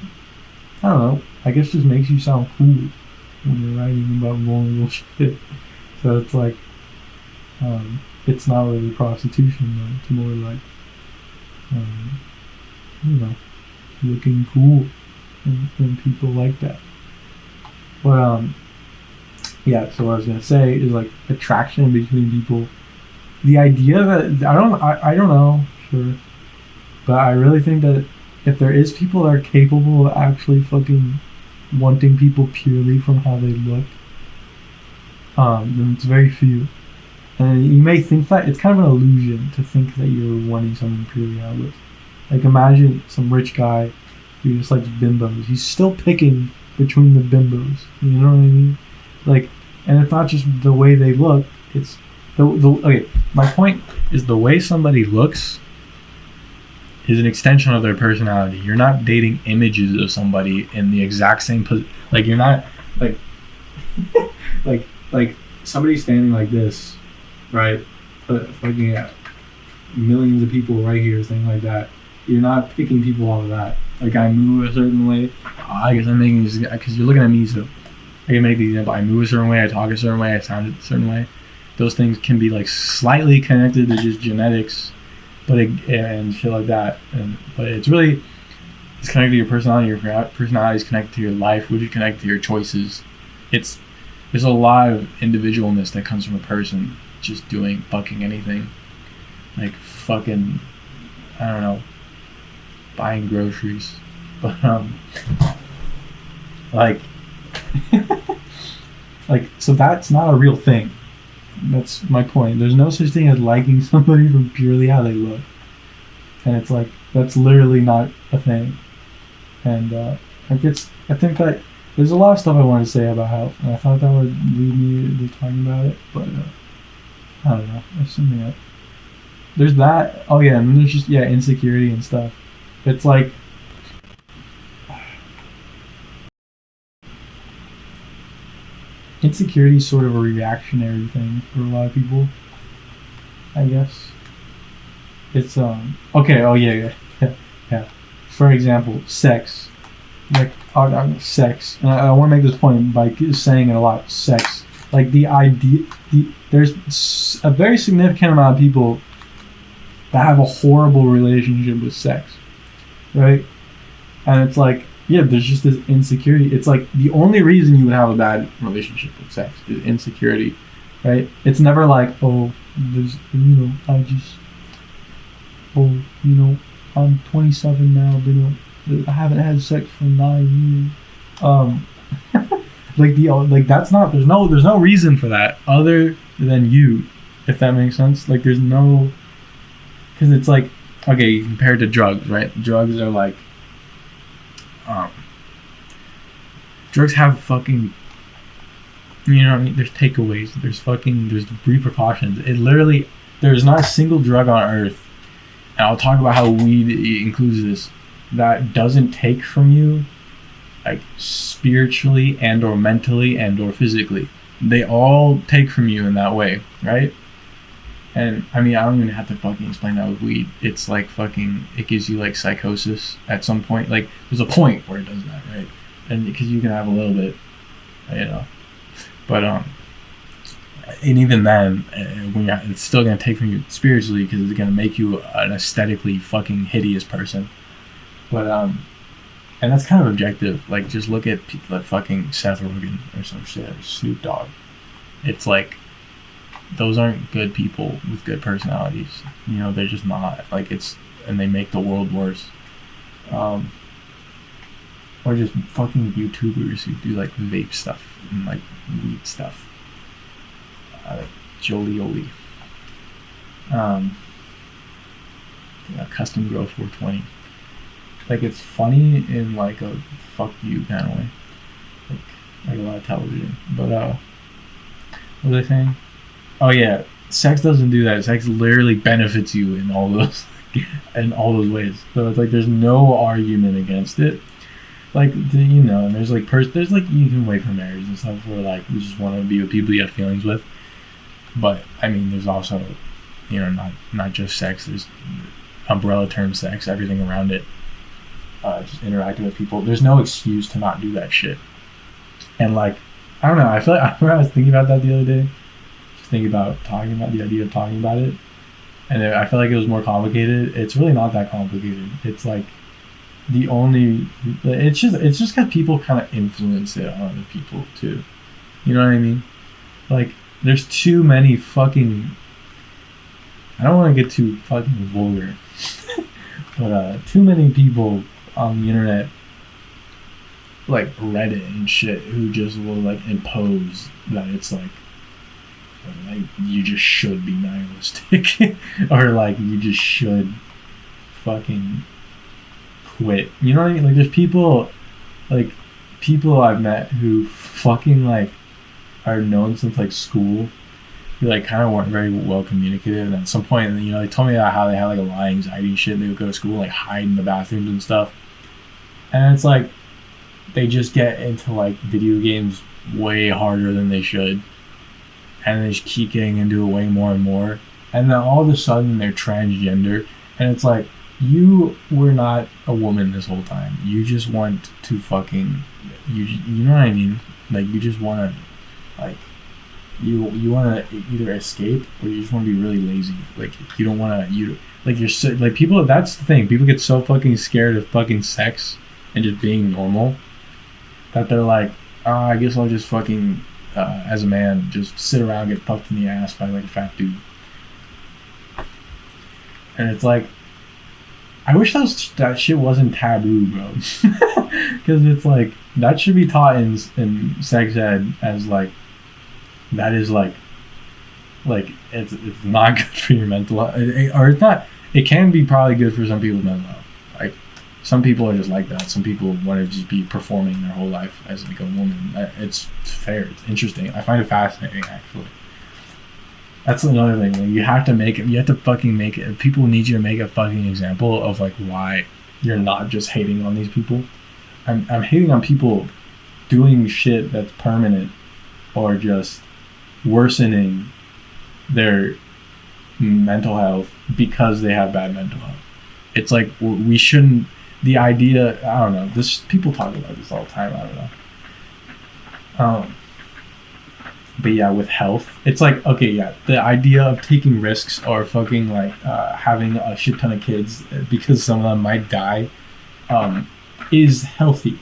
Speaker 2: don't know, I guess just makes you sound cool when you're writing about vulnerable shit. So it's like it's not really prostitution, though. It's more like looking cool, and people like that. But yeah. So what I was gonna say is like attraction between people. The idea that I don't know, sure, but I really think that if there is people that are capable of actually fucking wanting people purely from how they look, then it's very few. And you may think that it's kind of an illusion to think that you're wanting someone purely how it looks. Like imagine some rich guy who just likes bimbos. He's still picking between the bimbos. You know what I mean? Like, and it's not just the way they look. It's okay. My point is the way somebody looks is an extension of their personality. You're not dating images of somebody in the exact same position. Like you're not like like somebody standing like this, right? Looking at millions of people right here, thing like that. You're not picking people off of that. Like I move a certain way. I guess I'm making this because you're looking at me, so I can make the example. I move a certain way. I talk a certain way. I sound a certain way. Those things can be like slightly connected to just genetics, but and shit like that. But it's connected to your personality. Your personality is connected to your life, which is connected to your choices. There's a lot of individualness that comes from a person just doing fucking anything, like fucking, I don't know, buying groceries, but like like so that's not a real thing. That's my point. There's no such thing as liking somebody from purely how they look, and it's like that's literally not a thing. And I think that there's a lot of stuff I want to say about health, and I thought that would lead me to talking about it, but I don't know. There's something else. There's that. Oh yeah, and then there's just insecurity and stuff. It's like insecurity is sort of a reactionary thing for a lot of people, I guess. It's okay. Oh yeah. For example, sex. Like sex, and I want to make this point by saying it a lot. Sex, like the idea. There's a very significant amount of people that have a horrible relationship with sex, right? And it's like, yeah, there's just this insecurity. It's like the only reason you would have a bad relationship with sex is insecurity, right? It's never like, oh, there's, I'm 27 now, but I haven't had sex for 9 years. That's not. There's no reason for that other than you, if that makes sense. Like there's no, because it's like, okay, you compare it to drugs, right? Drugs are like, drugs have fucking, what I mean? There's takeaways. There's repercussions. It literally, there's not a single drug on earth, and I'll talk about how weed includes this, that doesn't take from you, like spiritually and or mentally and or physically. They all take from you in that way, right? And I mean, I don't even have to fucking explain that with weed. It's like fucking, it gives you like psychosis at some point. Like there's a point where it does that, right? And because you can have a little bit, but and even then, it's still gonna take from you spiritually because it's gonna make you an aesthetically fucking hideous person. But and that's kind of objective. Like just look at people like fucking Seth Rogen or some shit, or Snoop Dogg. It's like those aren't good people with good personalities. They're just not. Like and they make the world worse. Or just fucking YouTubers who do like vape stuff and like weed stuff. Like Jolioli. Custom Grow 420. Like it's funny in like a fuck you kind of way. Like a lot of television. But what was I saying? Oh yeah, sex doesn't do that. Sex literally benefits you in all those in all those ways. So it's like there's no argument against it. Like and there's like there's like even way from marriage and stuff where like you just want to be with people you have feelings with. But I mean, there's also not just sex. There's umbrella term sex, everything around it. Just interacting with people. There's no excuse to not do that shit. And like, I don't know. I feel like I was thinking about that the other day. Just thinking about talking about the idea of talking about it, and I feel like it was more complicated. It's really not that complicated. It's like it's just because people kind of influence it on other people too. You know what I mean? Like, there's too many fucking. I don't want to get too fucking vulgar, but too many people on the internet, like Reddit and shit, who just will like impose that it's like you just should be nihilistic or like you just should fucking quit. You know what I mean? Like, there's people I've met who fucking like are known since like school, who like kind of weren't very well communicative, and at some point, they told me about how they had like a lot of anxiety and shit. They would go to school and like hide in the bathrooms and stuff, and it's like they just get into like video games way harder than they should, and they just keep getting into it way more and more, and then all of a sudden they're transgender, and it's like, you were not a woman this whole time. You just want to fucking you know what I mean? Like, you just want to like you want to either escape, or you just want to be really lazy. Like, you don't want to you're so, like, people. That's the thing. People get so fucking scared of fucking sex and just being normal that they're like, I guess I'll just fucking as a man just sit around and get fucked in the ass by like a fat dude. And it's like, I wish that shit wasn't taboo, bro. Because it's like, that should be taught in sex ed as like, that is like it's not good for your mental health, or it's not. It can be probably good for some people's mental health. Like, some people are just like that. Some people want to just be performing their whole life as like a woman. It's fair. It's interesting. I find it fascinating, actually. That's another thing. Like, you have to fucking make it. People need you to make a fucking example of like why you're not just hating on these people. I'm hating on people doing shit that's permanent, or just worsening their mental health because they have bad mental health. It's like, we shouldn't. The idea, I don't know. People talk about this all the time. I don't know. But yeah, with health, it's like, okay, yeah, the idea of taking risks, or fucking like having a shit ton of kids because some of them might die, is healthy.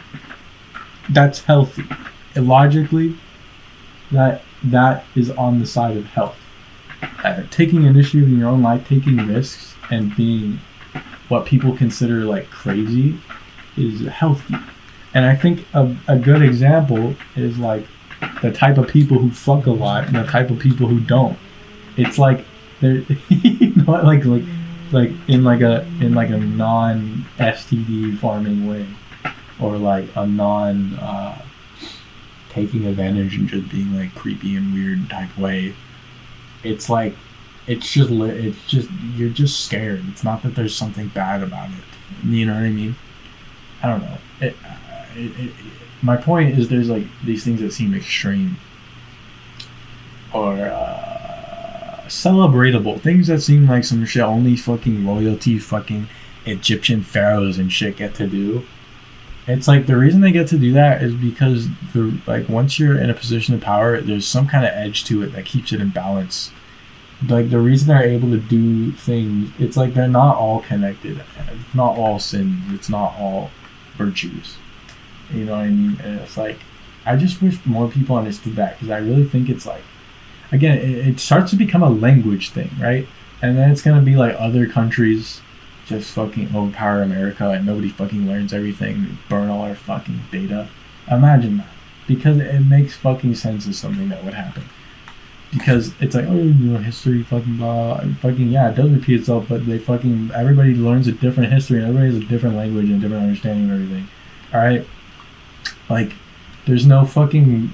Speaker 2: That's healthy. Logically, that is on the side of health. Taking initiative in your own life, taking risks, and being what people consider like crazy is healthy. And I think a good example is like the type of people who fuck a lot and the type of people who don't. It's like they're like in a non STD farming way, or like a non taking advantage and just being like creepy and weird type way. It's like, it's just you're just scared. It's not that there's something bad about it. You know what I mean? I don't know. My point is, there's like these things that seem extreme, or celebratable things that seem like some shit only fucking royalty, fucking Egyptian pharaohs and shit get to do. It's like, the reason they get to do that is because once you're in a position of power, there's some kind of edge to it that keeps it in balance. Like, the reason they're able to do things, it's like they're not all connected. It's not all sins. It's not all virtues. You know what I mean? And it's like, I just wish more people understood that, because I really think it's like, again, it starts to become a language thing, right? And then it's going to be like other countries just fucking overpower America, and nobody fucking learns everything, burn all our fucking data. Imagine that. Because it makes fucking sense as something that would happen. Because it's like, history, fucking blah, fucking, yeah, it does repeat itself, but everybody learns a different history, and everybody has a different language and a different understanding of everything. Alright? Like, there's no fucking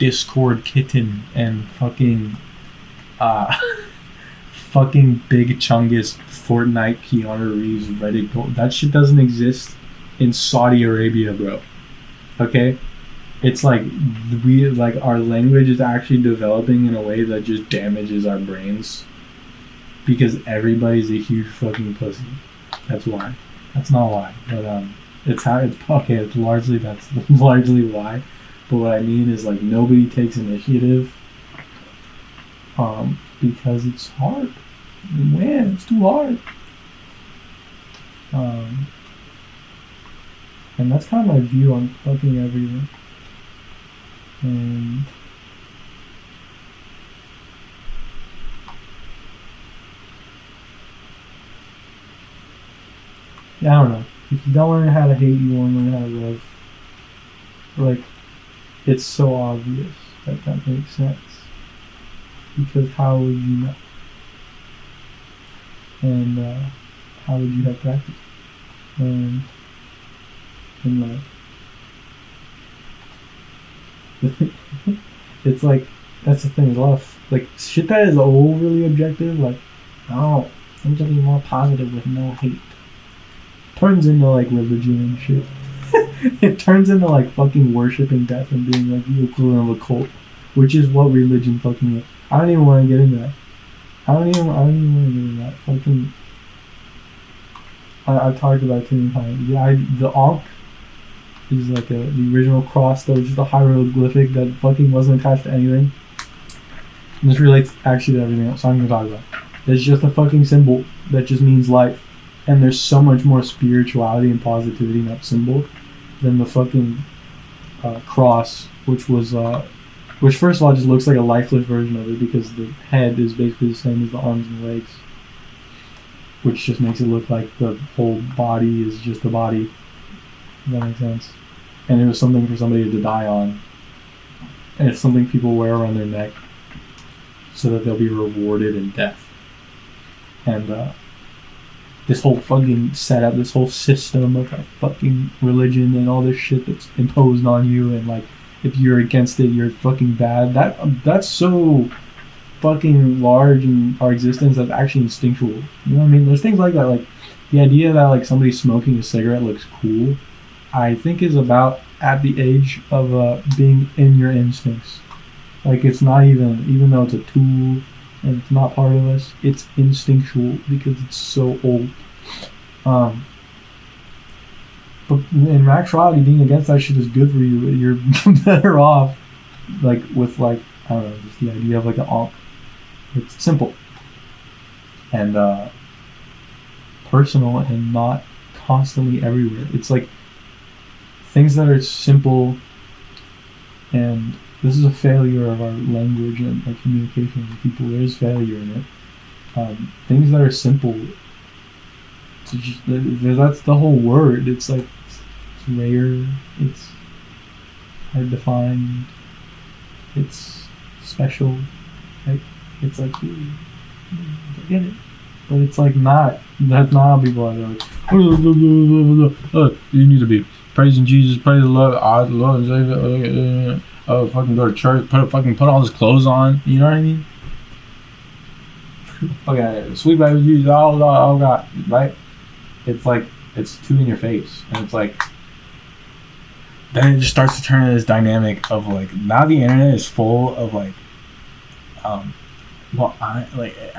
Speaker 2: Discord kitten and fucking fucking Big Chungus, Fortnite, Keanu Reeves, Reddit gold. That shit doesn't exist in Saudi Arabia, bro. Okay? It's like our language is actually developing in a way that just damages our brains because everybody's a huge fucking pussy. That's why. That's not why, but it's how it's okay. It's largely that's largely why. But what I mean is like nobody takes initiative, because it's hard. Man, it's too hard. And that's kind of my view on fucking everything. And yeah, I don't know. If you don't learn how to hate, you won't learn how to love. Like, it's so obvious that makes sense. Because how would you know? And how would you have practice? And like, it's like, that's the thing. There's a lot of like shit that is overly objective. Like, oh, things will be more positive with no hate. Turns into like religion and shit. It turns into like fucking worshipping death and being like the equivalent of a cult, which is what religion fucking is. I don't even want to get into that. I don't even want to get into that. Fucking, I've talked about it too many times. The Ankh is like the original cross that was just a hieroglyphic that fucking wasn't attached to anything. And this relates actually to everything else I'm gonna talk about. It's just a fucking symbol that just means life. And there's so much more spirituality and positivity in that symbol than the fucking cross, which first of all just looks like a lifeless version of it because the head is basically the same as the arms and legs, which just makes it look like the whole body is just a body. Does that make sense? And it was something for somebody to die on. And it's something people wear around their neck so that they'll be rewarded in death. And this whole fucking setup, this whole system of fucking religion and all this shit that's imposed on you, and like if you're against it, you're fucking bad. That's so fucking large in our existence that's actually instinctual. You know what I mean? There's things like that, like the idea that like somebody smoking a cigarette looks cool, I think is about at the age of being in your instincts. Like it's not even though it's a tool and it's not part of us, it's instinctual because it's so old. But in actuality, being against that shit is good for you. You're better off, like with like I don't know, just the idea of like an Ankh. It's simple and personal and not constantly everywhere. It's like things that are simple, and this is a failure of our language and our communication with people. There is failure in it. Things that are simple, that's the whole word. It's like it's rare, it's hard to find, it's special. Like it's like I get it, but it's like not. That's not how people are. Like, you need to be praising Jesus, praise the Lord, the Lord. Fucking go to church, put all his clothes on. You know what I mean? Okay, sweet baby Jesus, oh God, right? It's like it's too in your face, and it's like then it just starts to turn into this dynamic of like now the internet is full of like, I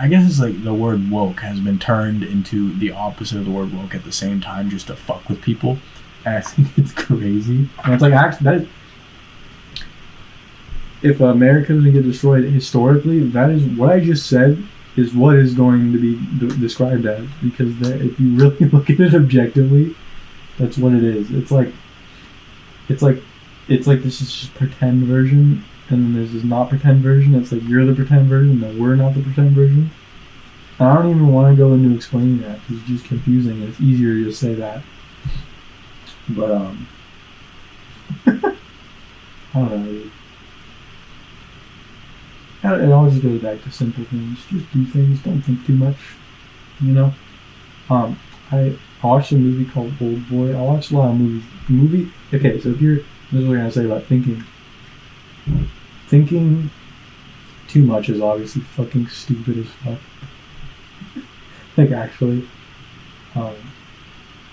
Speaker 2: guess it's like the word woke has been turned into the opposite of the word woke at the same time just to fuck with people, and I think it's crazy. And it's like actually if America doesn't get destroyed historically, that is what I just said is what is going to be described as, because if you really look at it objectively, that's what it is. It's like this is just pretend version, and then there's this not pretend version. It's like you're the pretend version, no, we're not the pretend version. And I don't even want to go into explaining that because it's just confusing, and it's easier to just say that. But I don't know. It always goes back to simple things. Just do things. Don't think too much. You know. I watched a movie called Old Boy. I watched a lot of movies. Okay, so this is what we're gonna say about thinking. Thinking too much is obviously fucking stupid as fuck. like actually. Um,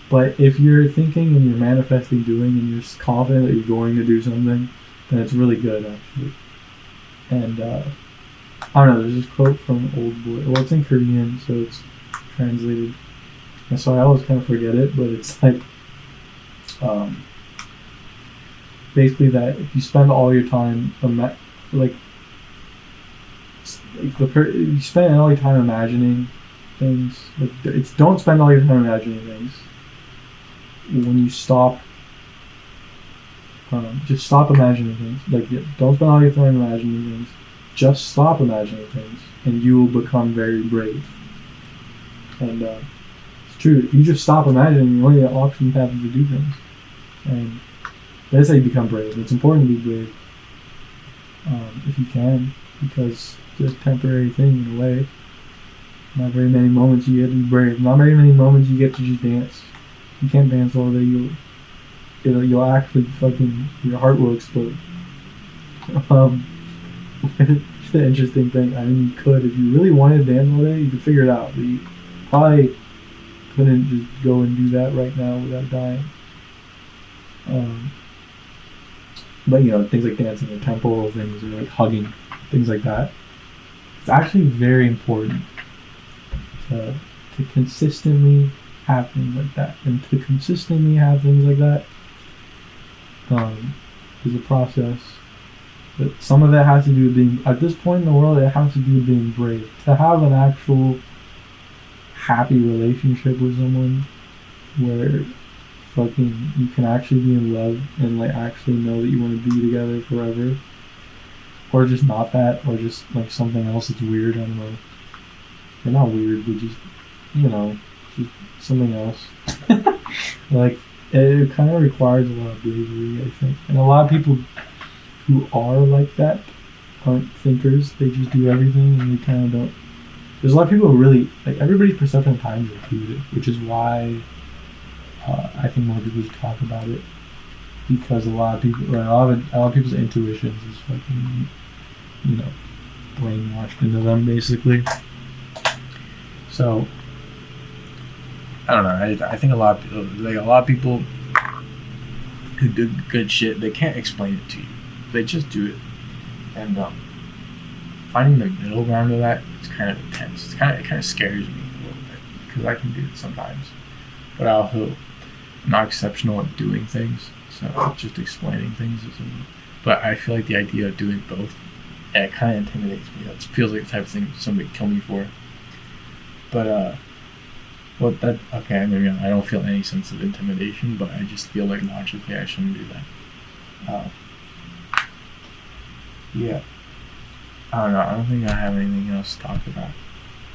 Speaker 2: but if you're thinking and you're manifesting doing and you're confident that you're going to do something, then it's really good actually. And I don't know. There's this quote from Old Boy. Well, it's in Korean, so it's translated. And so I always kind of forget it, but it's like basically that if you spend all your time you spend all your time imagining things. Like it's don't spend all your time imagining things. When you stop, just stop imagining things. Like don't spend all your time imagining things. Just stop imagining things, and you will become very brave. And it's true. If you just stop imagining, the only option you have is to do things. And that's how you become brave. It's important to be brave if you can, because it's a temporary thing in a way. Not very many moments you get to be brave. Not very many moments you get to just dance. You can't dance all day. You'll actually fucking, your heart will explode. It's an interesting thing. I mean, you could, if you really wanted to dance all day, you could figure it out. But you probably couldn't just go and do that right now without dying. But things like dancing in a temple, things or like hugging, things like that. It's actually very important to consistently have things like that, and to consistently have things like that is a process. But some of it has to do with being, at this point in the world, it has to do with being brave. To have an actual happy relationship with someone where fucking you can actually be in love and like actually know that you want to be together forever, or just not that, or just like something else that's weird. I don't know. They're not weird, but just just something else. Like it kind of requires a lot of bravery, I think, and a lot of people who are like that aren't thinkers. They just do everything, and they kind of don't. There's a lot of people who really like, everybody's perception of time is intuitive, which is why I think more people should talk about it, because a lot of people's intuitions is fucking brainwashed into them basically. So I don't know. I think a lot of people who do good shit, they can't explain it to you. They just do it, and finding the middle ground of that is kind of intense. It kind of scares me a little bit, because I can do it sometimes, but I also am not exceptional at doing things. So just explaining things but I feel like the idea of doing both, it kind of intimidates me. That feels like the type of thing somebody would kill me for. But maybe I don't feel any sense of intimidation, but I just feel like logically I shouldn't do that. Yeah. I don't know. I don't think I have anything else to talk about.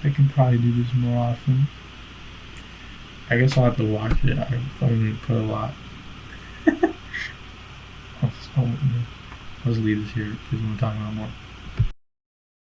Speaker 2: I can probably do this more often. I guess I'll have to watch it. I fucking put a lot. I'll just leave this here because I'm talking about more.